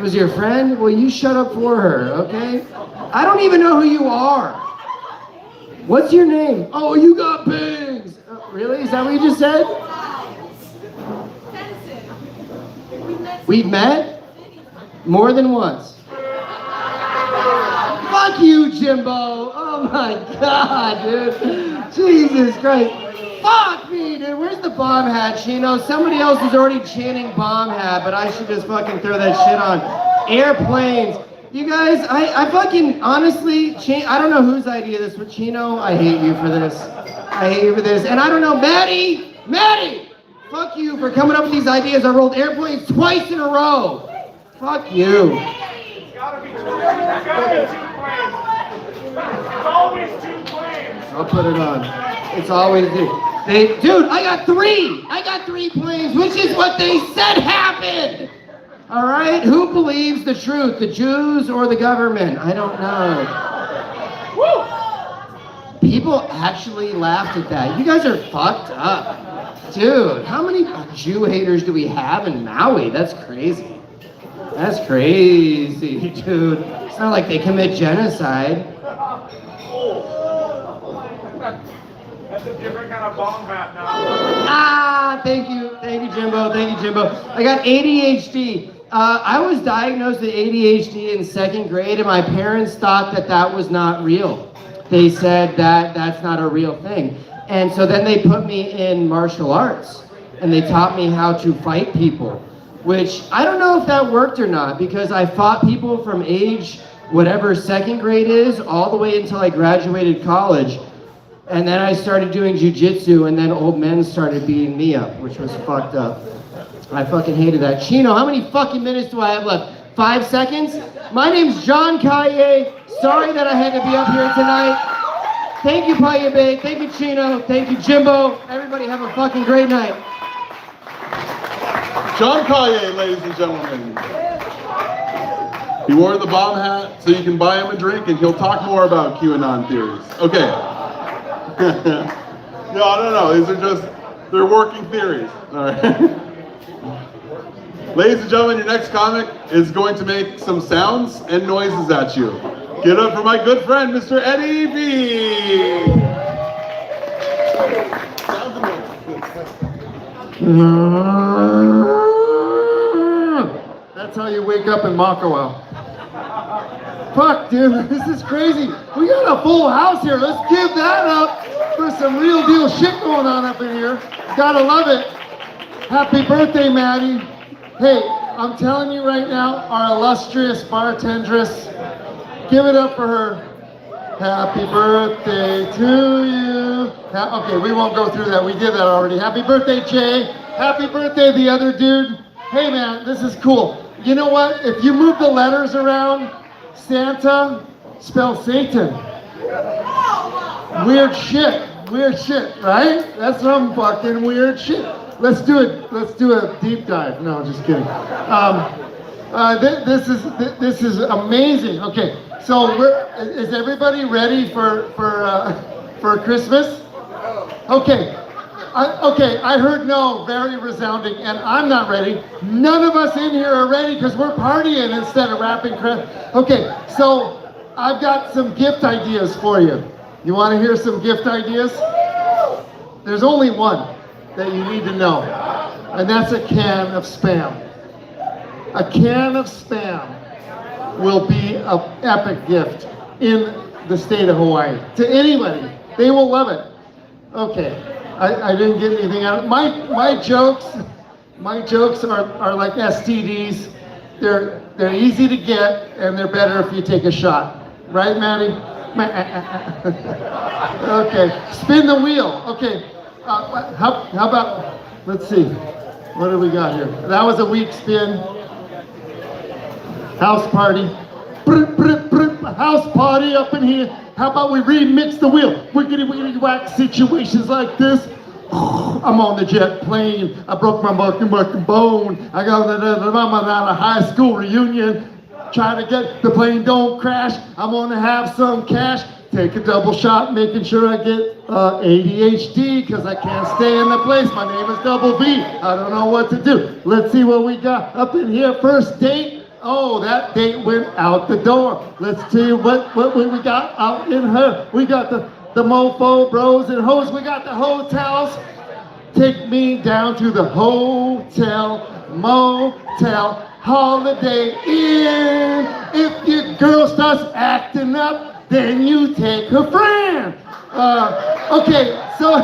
Was your friend? Well, you shut up for her, okay? I don't even know who you are. What's your name? Oh, you got bangs. Really? Is that what you just said? We've met? More than once. Fuck you, Jimbo. Oh my God, dude. Jesus Christ. Fuck me, dude. Where's the bomb hat, Chino? Somebody else is already chanting bomb hat, but I should just fucking throw that shit on. Airplanes. You guys, I fucking, honestly, I don't know whose idea this was. Chino, I hate you for this. I hate you for this. And I don't know, Maddie, fuck you for coming up with these ideas. I rolled airplanes twice in a row. Fuck you. It's gotta be 2 planes. It's always 2 planes. I'll put it on. It's always dude, I got 3. I got 3 planes, which is what they said happened. All right, who believes the truth, the Jews or the government? I don't know. Woo! People actually laughed at that. You guys are fucked up. Dude, how many Jew haters do we have in Maui? That's crazy. That's crazy, dude. It's not like they commit genocide. That's a different kind of bomb hat now. Thank you, Jimbo. I got ADHD. I was diagnosed with ADHD in 2nd grade, and my parents thought that was not real. They said that that's not a real thing. And so then they put me in martial arts, and they taught me how to fight people, which I don't know if that worked or not, because I fought people from age whatever 2nd grade is all the way until I graduated college. And then I started doing jujitsu, and then old men started beating me up, which was fucked up. I fucking hated that. Chino, how many fucking minutes do I have left? 5 seconds? My name's John Calle. Sorry that I had to be up here tonight. Thank you, Paia Bay. Thank you, Chino. Thank you, Jimbo. Everybody have a fucking great night. John Calle, ladies and gentlemen. He wore the bomb hat so you can buy him a drink, and he'll talk more about QAnon theories. Okay. No. These are just, they're working theories. All right. Ladies and gentlemen, your next comic is going to make some sounds and noises at you. Get up for my good friend, Mr. Eddie B. That's how you wake up in Makawa. Fuck, dude, this is crazy. We got a full house here. Let's give that up for some real deal shit going on up in here. Gotta love it. Happy birthday, Maddie. Hey, I'm telling you right now, our illustrious bartendress, give it up for her. Happy birthday to you. Okay, we won't go through that. We did that already. Happy birthday, Jay. Happy birthday, the other dude. Hey, man, this is cool. You know what? If you move the letters around, Santa spells Satan. Weird shit, right? That's some fucking weird shit. Let's do a deep dive. No, just kidding. This is amazing. Okay, so is everybody ready for Christmas? Okay. I heard no, very resounding, and I'm not ready. None of us in here are ready because we're partying instead of wrapping crap. Okay, so I've got some gift ideas for you. You want to hear some gift ideas? There's only one that you need to know, and that's a can of Spam. A can of Spam will be an epic gift in the state of Hawaii. To anybody, they will love it. Okay. I didn't get anything out of it. My jokes are like STDs. They're easy to get and they're better if you take a shot. Right, Maddie? Okay. Spin the wheel. Okay. How about, let's see. What do we got here? That was a weak spin. House party. House party up in here. How about we remix the wheel? Wiggity whack situations like this. I'm on the jet plane. I broke my fucking bone. I got a high school reunion. Trying to get the plane don't crash. I'm gonna have some cash. Take a double shot, making sure I get ADHD because I can't stay in the place. My name is Double B. I don't know what to do. Let's see what we got up in here. First date. Oh, that date went out the door. Let's see what we got out in her. We got the mofo bros and hoes. We got the hotels. Take me down to the hotel, motel, Holiday Inn. If your girl starts acting up, then you take her friend. Okay, so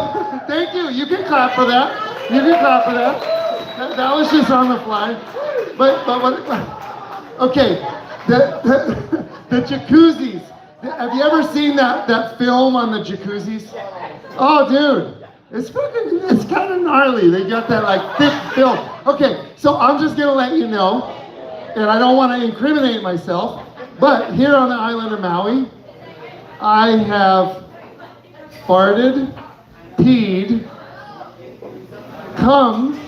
thank you. You can clap for that. You can clap for that. That was just on the fly. But what? Okay, the jacuzzis. Have you ever seen that film on the jacuzzis? Oh, dude, it's kind of gnarly. They got that like thick film. Okay, so I'm just gonna let you know, and I don't want to incriminate myself, but here on the island of Maui, I have farted, peed, cum,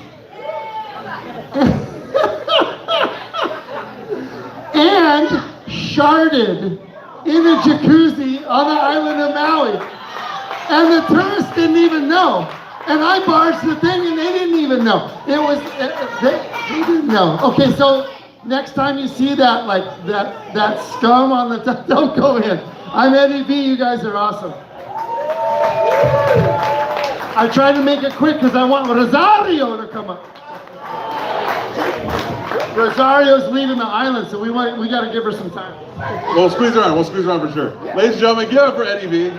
and sharded in a jacuzzi on the island of Maui. And the tourists didn't even know. And I barged the thing and they didn't even know. They didn't know. Okay, so next time you see that, like that scum on the top, don't go in. I'm Eddie B, you guys are awesome. I tried to make it quick because I want Rosario to come up. Rosario's leaving the island, so we got to give her some time. We'll squeeze around for sure. Ladies and gentlemen, give it up for Eddie B.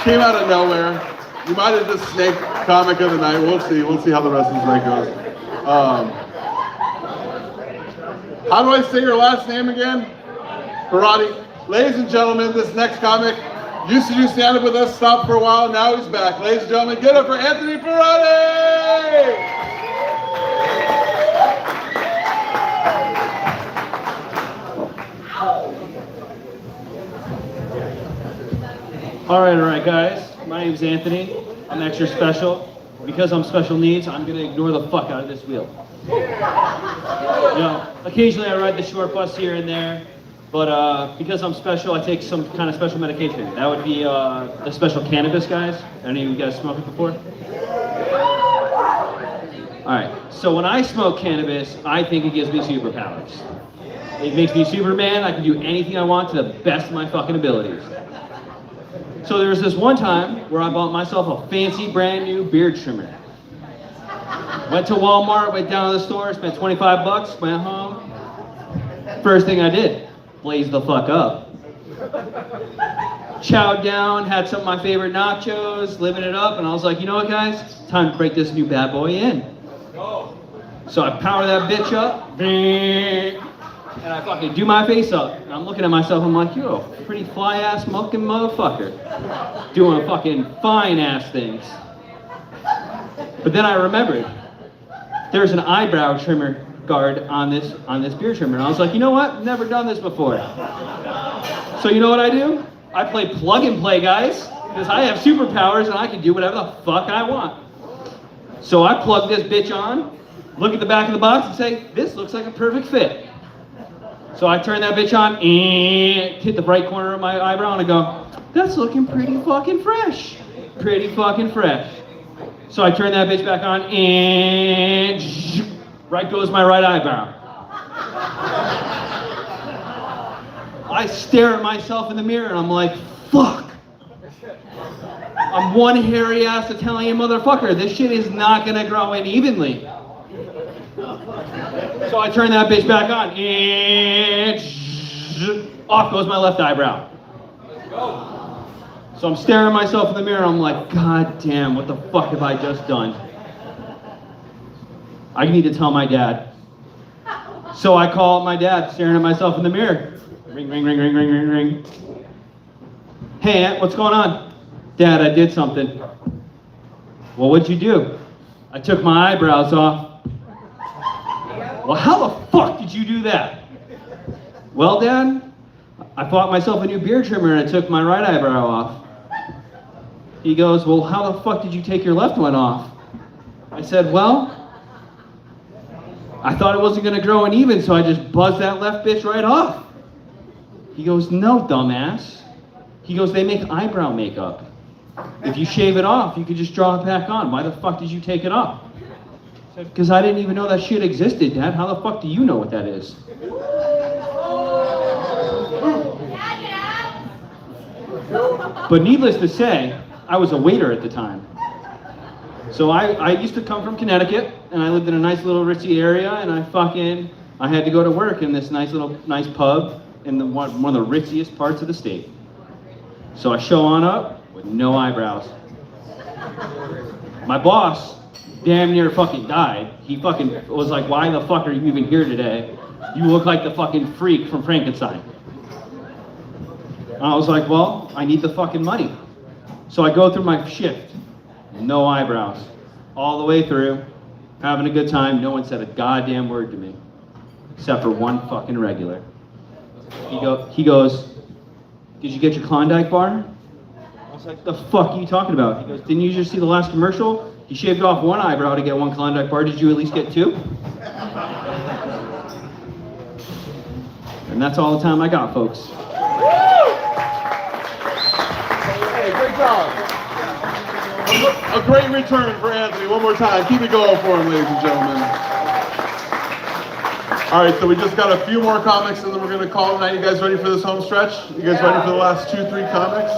Came out of nowhere. You might have just snaked comic of the night. We'll see how the rest of this night goes. How do I say your last name again? Parati. Ladies and gentlemen, this next comic used to do stand-up with us, stopped for a while, now he's back. Ladies and gentlemen, give it up for Anthony Parati! All right, guys. My name's Anthony. I'm extra special. Because I'm special needs, I'm gonna ignore the fuck out of this wheel. You know, occasionally I ride the short bus here and there, but because I'm special, I take some kind of special medication. That would be the special cannabis, guys. Any of you guys smoked it before? All right. So when I smoke cannabis, I think it gives me superpowers. It makes me Superman. I can do anything I want to the best of my fucking abilities. So there was this one time where I bought myself a fancy brand new beard trimmer. Went to Walmart, went down to the store, spent 25 bucks, went home. First thing I did, blaze the fuck up. Chowed down, had some of my favorite nachos, living it up, and I was like, you know what, guys? Time to break this new bad boy in. So I power that bitch up, and I fucking do my face up. And I'm looking at myself, I'm like, you're a pretty fly-ass mucking motherfucker. Doing fucking fine-ass things. But then I remembered, there's an eyebrow trimmer guard on this beard trimmer. And I was like, you know what? Never done this before. So you know what I do? I play plug and play, guys. Because I have superpowers and I can do whatever the fuck I want. So I plug this bitch on, look at the back of the box and say, this looks like a perfect fit. So I turn that bitch on and hit the right corner of my eyebrow and I go, that's looking pretty fucking fresh. Pretty fucking fresh. So I turn that bitch back on and right goes my right eyebrow. I stare at myself in the mirror and I'm like, fuck. I'm one hairy ass Italian motherfucker. This shit is not gonna grow in evenly. So I turn that bitch back on and off goes my left eyebrow. So I'm staring at myself in the mirror, I'm like, God damn, what the fuck have I just done? I need to tell my dad. So I call my dad, staring at myself in the mirror. Ring, ring, ring, ring, ring, ring, ring. Hey, Aunt, what's going on? Dad, I did something. Well, what'd you do? I took my eyebrows off. Well, how the fuck did you do that? Well, Dad, I bought myself a new beard trimmer and I took my right eyebrow off. He goes, well, how the fuck did you take your left one off? I said, well, I thought it wasn't gonna grow in even, so I just buzzed that left bitch right off. He goes, no, dumbass. He goes, they make eyebrow makeup. If you shave it off, you could just draw it back on. Why the fuck did you take it off? I said, because I didn't even know that shit existed, Dad. How the fuck do you know what that is? But needless to say, I was a waiter at the time. So I used to come from Connecticut, and I lived in a nice little ritzy area, and I had to go to work in this nice pub in one of the ritziest parts of the state. So I show on up with no eyebrows. My boss damn near fucking died. He fucking was like, why the fuck are you even here today? You look like the fucking freak from Frankenstein. And I was like, well, I need the fucking money. So I go through my shift, no eyebrows, all the way through, having a good time. No one said a goddamn word to me, except for one fucking regular. He goes, did you get your Klondike bar? I was like, the fuck are you talking about? He goes, didn't you just see the last commercial? He shaved off one eyebrow to get one Klondike bar. Did you at least get two? And that's all the time I got, folks. Hey, great job. A great return for Anthony. One more time. Keep it going for him, ladies and gentlemen. All right, so we just got a few more comics and then we're going to call it night. You guys ready for this home stretch? You guys ready for the last 2-3 comics?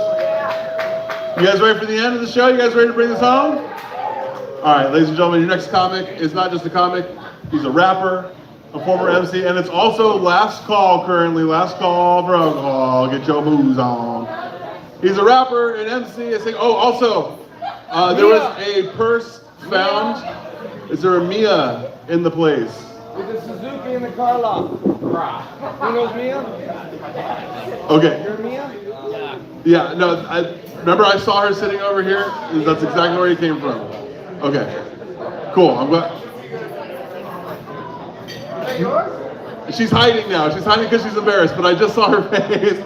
You guys ready for the end of the show? You guys ready to bring this home? All right, ladies and gentlemen, your next comic is not just a comic. He's a rapper, a former MC, and it's also last call currently. Last call, bro. Oh, get your moves on. He's a rapper, an MC, a singer. Oh, also, there was a purse found. Is there a Mia in the place? With the Suzuki and the car lock. Who knows Mia? Okay. You're Mia? Yeah, no, remember I saw her sitting over here? That's exactly where he came from. Okay, cool, I'm glad. She's hiding now. She's hiding because she's embarrassed, but I just saw her face.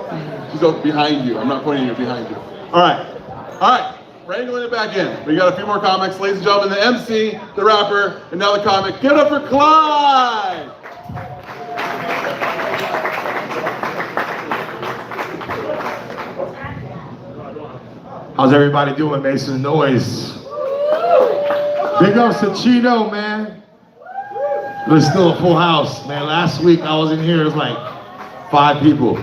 She's over behind you. I'm not pointing you, behind you. All right, wrangling it back in. We got a few more comics. Ladies and gentlemen, the MC, the rapper, and now the comic. Give it up for Clyde! How's everybody doing? Make some noise. Big ups to Chino, man. But it's still a full house, man. Last week I was in here, it was like 5 people.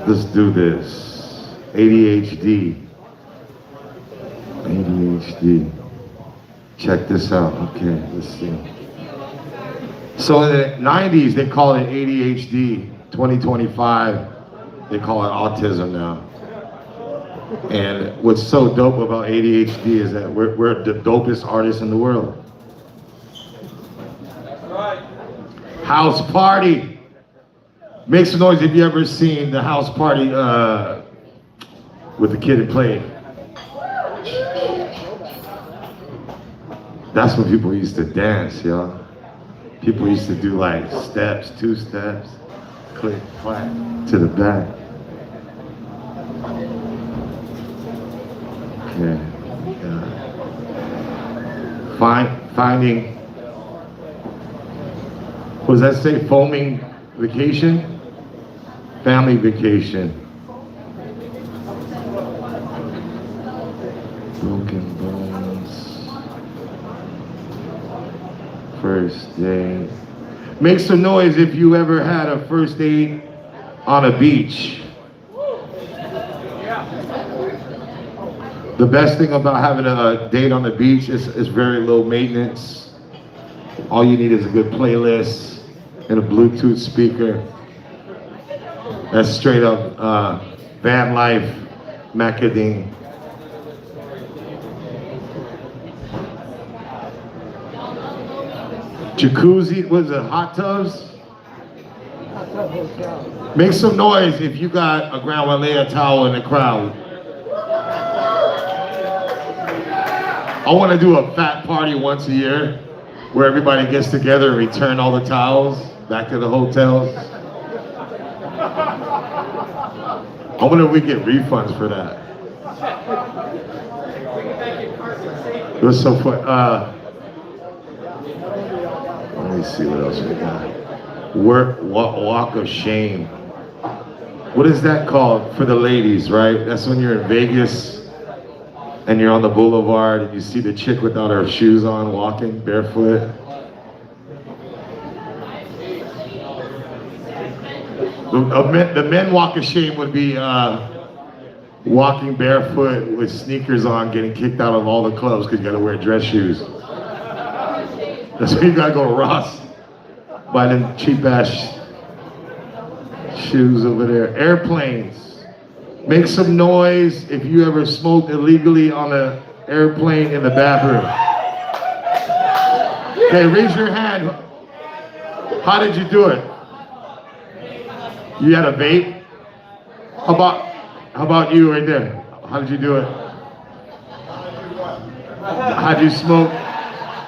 Let's do this. ADHD. ADHD. Check this out. Okay, let's see. So in the 90s, they call it ADHD. 2025, they call it autism now. And what's so dope about ADHD is that we're the dopest artists in the world. House party. Make some noise if you ever seen the house party with the kid that played. That's when people used to dance, y'all. People used to do like steps, 2 steps, click, clack, to the back. Okay. Finding, what does that say? Foaming vacation? Family vacation. Broken bones. First date. Make some noise if you ever had a first date on a beach. The best thing about having a date on the beach is very low maintenance. All you need is a good playlist and a Bluetooth speaker. That's straight up van life, Macadine. Jacuzzi, what is it, hot tubs? Make some noise if you got a Grand Wailea towel in the crowd. I want to do a fat party once a year where everybody gets together and return all the towels back to the hotels. I wonder if we get refunds for that. It was so fun. Let me see what else we got. Walk of shame. What is that called for the ladies, right? That's when you're in Vegas and you're on the boulevard and you see the chick without her shoes on walking barefoot. The men walk of shame would be walking barefoot with sneakers on, getting kicked out of all the clubs because you gotta wear dress shoes. That's why you gotta go to Ross, buy them cheap ass shoes over there. Airplanes. Make some noise if you ever smoked illegally on an airplane in the bathroom. Okay, raise your hand. How did you do it? You had a vape? How about you right there? How did you do it? How'd you smoke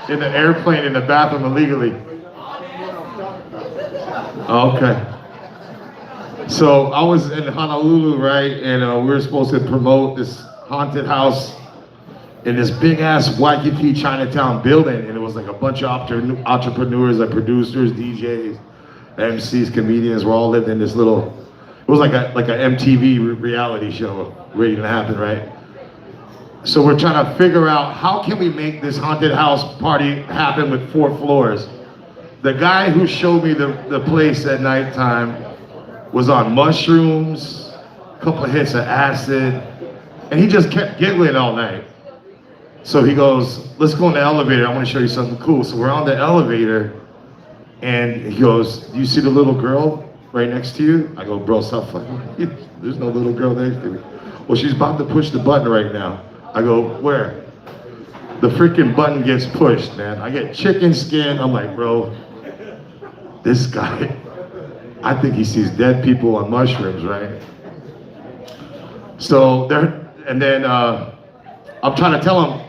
in the airplane in the bathroom illegally? Okay. So I was in Honolulu, right? And we were supposed to promote this haunted house in this big ass Waikiki Chinatown building. And it was like a bunch of entrepreneurs, like producers, DJs, MCs, comedians, were all lived in this little, it was like a MTV reality show waiting to happen, right? So we're trying to figure out how can we make this haunted house party happen with 4 floors. The guy who showed me the place at nighttime was on mushrooms, a couple of hits of acid, and he just kept giggling all night. So he goes, let's go in the elevator, I want to show you something cool. So we're on the elevator, and he goes, do you see the little girl right next to you? I go, bro, stop fucking. There's no little girl next to me. Well, she's about to push the button right now. I go, where? The freaking button gets pushed, man. I get chicken skin. I'm like, bro, this guy, I think he sees dead people on mushrooms, right? So there, and then I'm trying to tell him,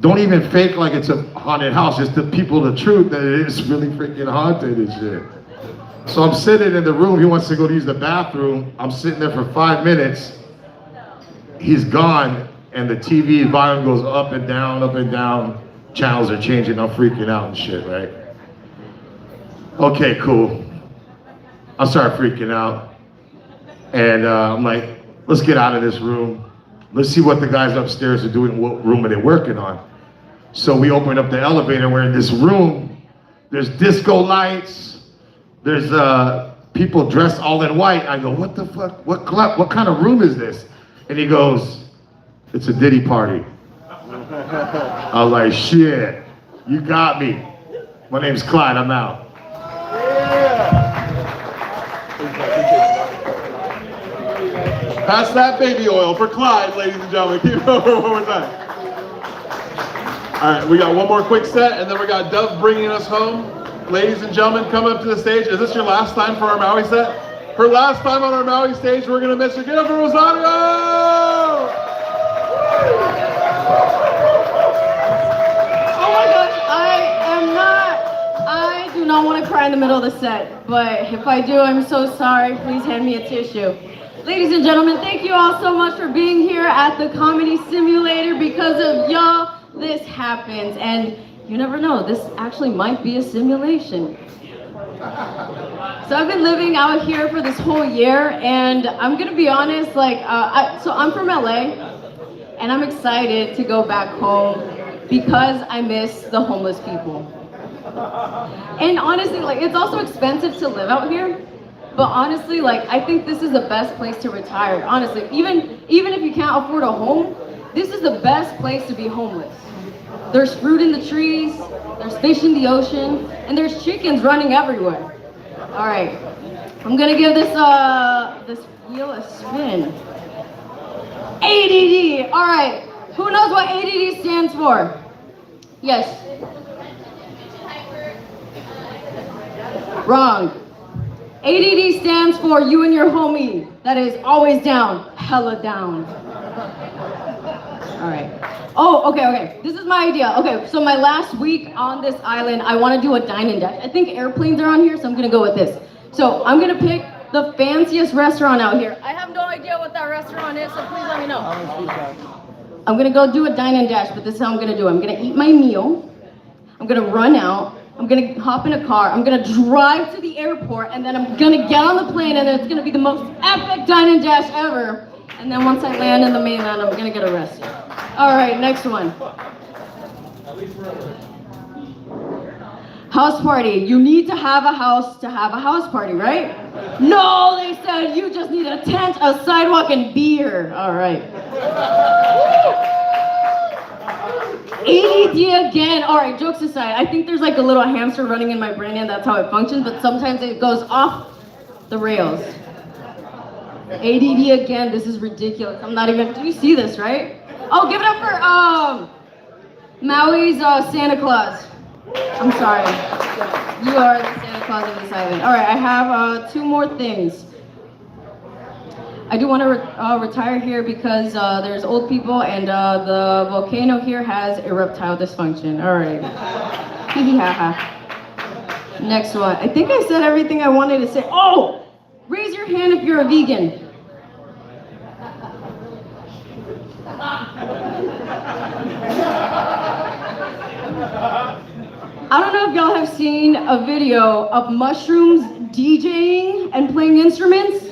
don't even fake like it's a haunted house. Just the people the truth that it is really freaking haunted and shit. So I'm sitting in the room. He wants to go to use the bathroom. I'm sitting there for 5 minutes. He's gone, and the TV volume goes up and down, up and down. Channels are changing. I'm freaking out and shit, right? Okay, cool. I start freaking out. And I'm like, let's get out of this room. Let's see what the guys upstairs are doing, what room are they working on. So we open up the elevator, we're in this room. There's disco lights. There's people dressed all in white. I go, what the fuck? What kind of room is this? And he goes, it's a Diddy party. I was like, shit, you got me. My name's Clyde, I'm out. Pass that baby oil for Clyde, ladies and gentlemen. Keep it over one more time. All right, we got one more quick set, and then we got Dove bringing us home. Ladies and gentlemen, come up to the stage. Is this your last time for our Maui set? Her last time on our Maui stage, we're gonna miss her. Get up for Rosario! Oh my gosh, I do not want to cry in the middle of the set, but if I do, I'm so sorry. Please hand me a tissue. Ladies and gentlemen, thank you all so much for being here at the Comedy Simulator. Because of y'all, this happens, and you never know, this actually might be a simulation. So I've been living out here for this whole year, and I'm gonna be honest, like, so I'm from LA, and I'm excited to go back home because I miss the homeless people. And honestly, like, it's also expensive to live out here, but honestly, like, I think this is the best place to retire. Honestly, even if you can't afford a home, this is the best place to be homeless. There's fruit in the trees, there's fish in the ocean, and there's chickens running everywhere. All right, I'm gonna give this wheel a spin. ADD, all right. Who knows what ADD stands for? Yes. Wrong. ADD stands for you and your homie. That is always down, hella down. All right. Oh, okay. This is my idea. Okay, so my last week on this island, I want to do a dine and dash. I think airplanes are on here, so I'm gonna go with this. So I'm gonna pick the fanciest restaurant out here. I have no idea what that restaurant is, so please let me know. I'm gonna go do a dine and dash, but this is how I'm gonna do it. I'm gonna eat my meal. I'm gonna run out. I'm gonna hop in a car. I'm gonna drive to the airport, and then I'm gonna get on the plane, and it's gonna be the most epic dine and dash ever. And then once I land in the mainland, I'm gonna get arrested. All right, next one. House party. You need to have a house party, right? No, they said you just need a tent, a sidewalk, and beer. All right. ADD again. All right, jokes aside, I think there's like a little hamster running in my brain and that's how it functions, but sometimes it goes off the rails. ADD again, this is ridiculous. I'm not even, do you see this, right? Oh, give it up for Maui's Santa Claus. I'm sorry. You are the Santa Claus of this island. All right, I have 2 more things. I do want to retire here because there's old people and the volcano here has erectile dysfunction. All right. Next one. I think I said everything I wanted to say. Oh! Raise your hand if you're a vegan. I don't know if y'all have seen a video of mushrooms DJing and playing instruments.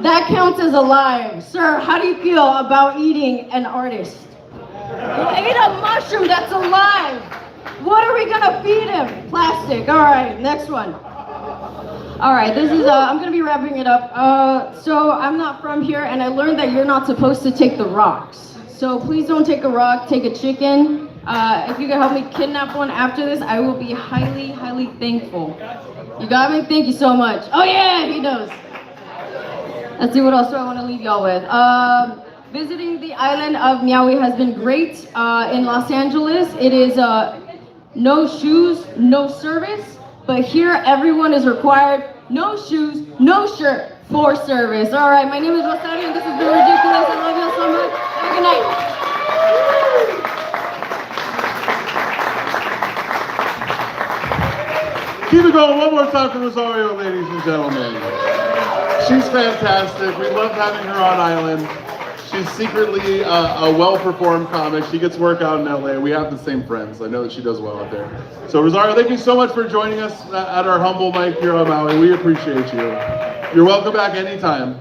That counts as alive. Sir, how do you feel about eating an artist? You ate a mushroom that's alive. What are we gonna feed him? Plastic. All right, next one. All right, this is, I'm gonna be wrapping it up. So I'm not from here, and I learned that you're not supposed to take the rocks. So please don't take a rock, take a chicken. If you can help me kidnap one after this, I will be highly, highly thankful. You got me? Thank you so much. Oh yeah, he knows. Let's see what else do I want to leave y'all with. Visiting the island of Maui has been great. In Los Angeles, it is no shoes, no service. But here, everyone is required. No shoes, no shirt for service. All right, my name is Rosario, and this has been ridiculous. I love y'all so much. Have a good night. Keep it going one more time for Rosario, ladies and gentlemen. She's fantastic. We love having her on island. She's secretly a well-performed comic. She gets work out in LA. We have the same friends. I know that she does well out there. So Rosario, thank you so much for joining us at our humble mic here on Maui. We appreciate you. You're welcome back anytime.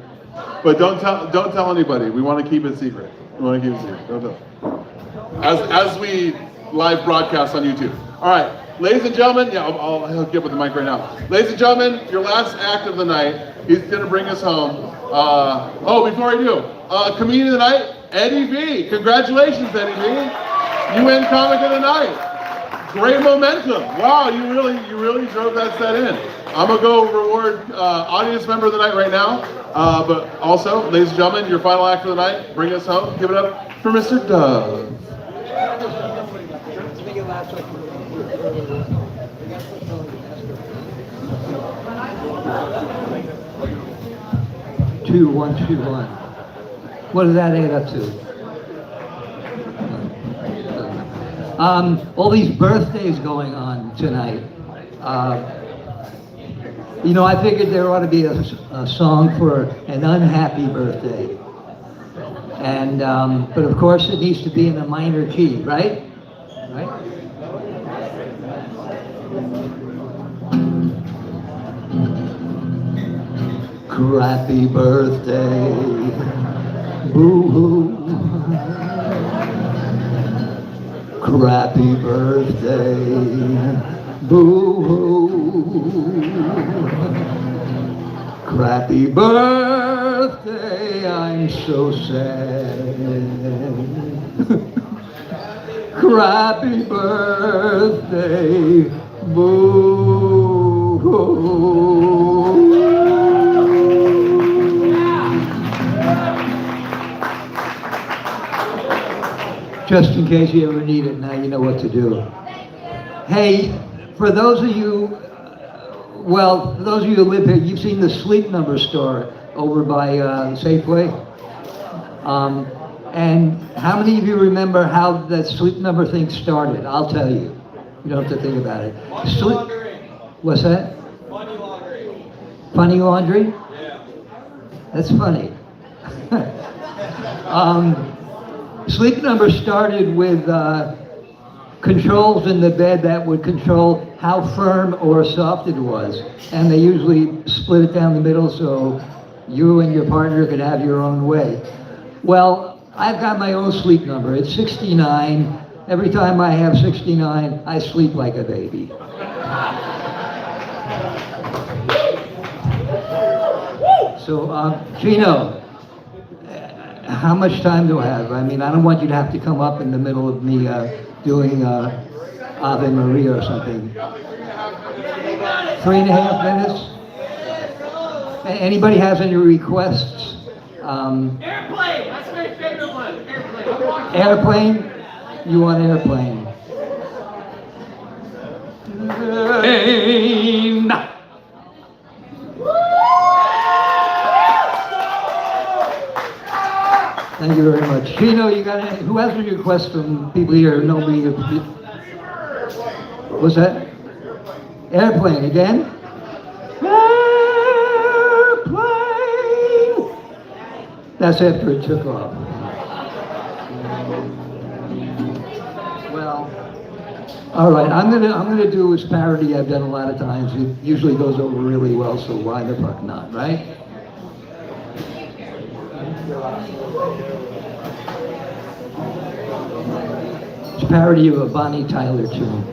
But don't tell anybody. We want to keep it secret. We want to keep it secret. Don't tell. As we live broadcast on YouTube. All right. Ladies and gentlemen, yeah, I'll hook you up with the mic right now. Ladies and gentlemen, your last act of the night. He's gonna bring us home. Before I do, comedian of the night, Eddie V. Congratulations, Eddie V. You win comic of the night. Great momentum. Wow, you really drove that set in. I'm gonna go reward audience member of the night right now. But also, ladies and gentlemen, your final act of the night, bring us home. Give it up for Mr. Dove. 2, 1, 2, 1. What does that add up to? All these birthdays going on tonight. You know, I figured there ought to be a song for an unhappy birthday. And, but of course it needs to be in a minor key, right? Right? Crappy birthday, boo-hoo. Crappy birthday, boo-hoo. Crappy birthday, I'm so sad. Crappy birthday, boo-hoo. Just in case you ever need it, now you know what to do. Hey, for those of you, well, for those of you who live here, you've seen the Sleep Number store over by Safeway. And how many of you remember how that Sleep Number thing started? I'll tell you. You don't have to think about it. What's that? Funny laundry. Funny laundry? Yeah. That's funny. Sleep Number started with controls in the bed that would control how firm or soft it was. And they usually split it down the middle so you and your partner could have your own way. Well, I've got my own Sleep Number. It's 69. Every time I have 69, I sleep like a baby. So, Gino, how much time do I have? I mean, I don't want you to have to come up in the middle of me doing Ave Maria or something. 3.5 minutes? Anybody has any requests? Airplane! That's my favorite one. Airplane. Airplane? You want airplane? Airplane! Thank you very much. Gino, you got any, who has any requests from people here? Nobody. What's that? Airplane again? Airplane! That's after it took off. Well, all right. I'm gonna do this parody I've done a lot of times. It usually goes over really well, so why the fuck not, right? It's a parody of a Bonnie Tyler tune.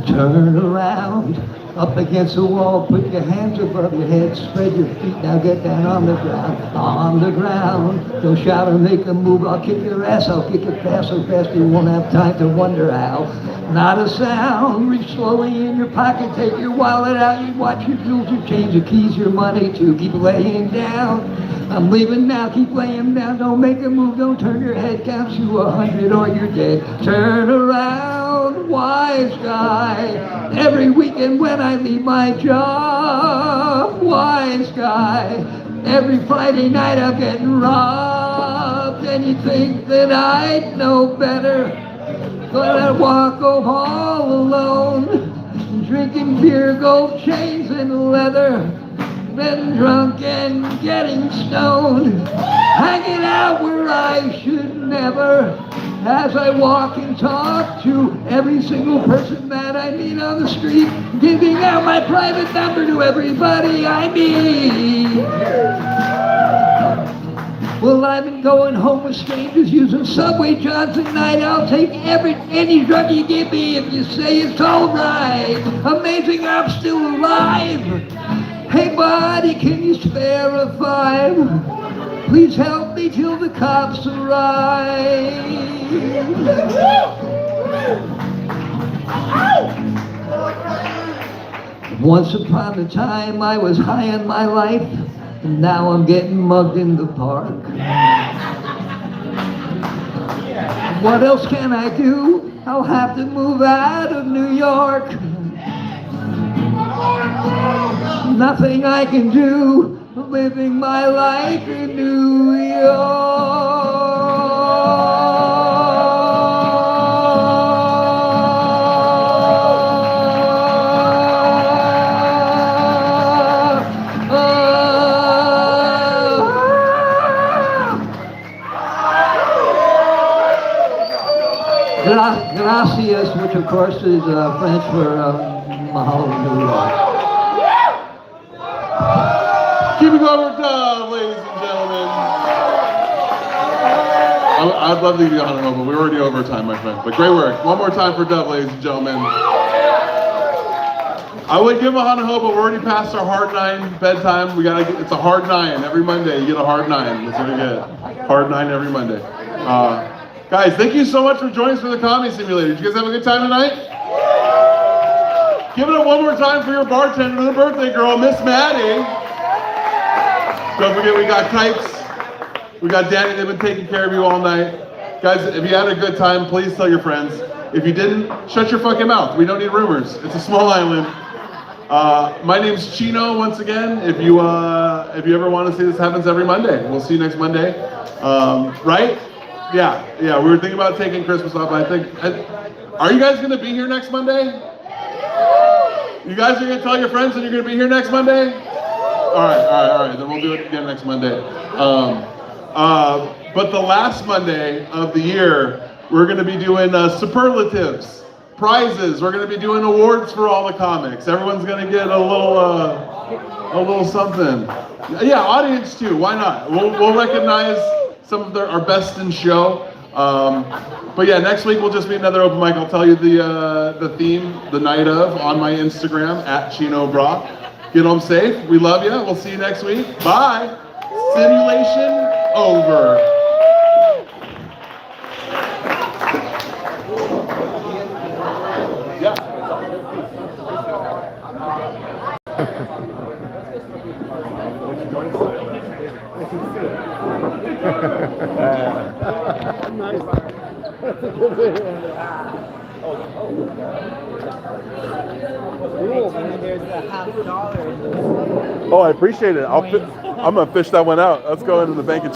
Turn around, up against the wall, put your hands above your head, spread your feet, now get down on the ground, on the ground. Don't shout or make a move, I'll kick your ass, I'll kick it fast, so fast you won't have time to wonder how. Not a sound, reach slowly in your pocket, take your wallet out, you watch your jewels, your change, your keys, your money too, keep laying down. I'm leaving now, keep laying down, don't make a move, don't turn your head, count to 100 or you're dead. Turn around, wise guy, every weekend when I leave my job, wise guy, every Friday night I'm getting robbed, and you think that I'd know better, but I walk home all alone, drinking beer, gold chains and leather, been drunk and getting stoned, hanging out where I should never, as I walk and talk to every single person that I meet on the street, giving out my private number to everybody I meet. Well, I've been going home with strangers, using Subway Johns at night. I'll take any drug you give me if you say it's all right. Amazing I'm still alive. Hey buddy, can you spare a $5? Please help me till the cops arrive. Once upon a time I was high on my life, and now I'm getting mugged in the park. What else can I do? I'll have to move out of New York. Nothing I can do, living my life in New York. Gracias, which of course is French for mahalo nui. Keep it over Dove, ladies and gentlemen. I'd love to give you a Hana Hoba. We're already over time, my friend. But great work. One more time for Dove, ladies and gentlemen. I would give him a Hana Hoba. We're already past our hard 9 bedtime. It's a hard 9 every Monday. You get a hard 9. That's what we get. Hard 9 every Monday. Guys, thank you so much for joining us for the Comedy Simulator. Did you guys have a good time tonight? Give it up one more time for your bartender, the birthday girl, Miss Maddie. Don't forget we got Kipes. We got Danny. They've been taking care of you all night. Guys, if you had a good time, please tell your friends. If you didn't, shut your fucking mouth. We don't need rumors. It's a small island. My name's Chino once again. If you ever want to see this, happens every Monday. We'll see you next Monday. Right? Yeah, we were thinking about taking Christmas off, but I think, are you guys going to be here next Monday? You guys are going to tell your friends that you're going to be here next Monday? All right, then we'll do it again next Monday. But the last Monday of the year, we're going to be doing superlatives, prizes. We're going to be doing awards for all the comics. Everyone's going to get a little something. Yeah, audience too, why not? We'll recognize some of our best in show. But yeah, next week will just be another open mic. I'll tell you the theme the night of on my Instagram @ChinoBra. Get home safe. We love you. We'll see you next week. Bye. Simulation over. Oh, I appreciate it. I'm gonna fish that one out. Let's go into the bank and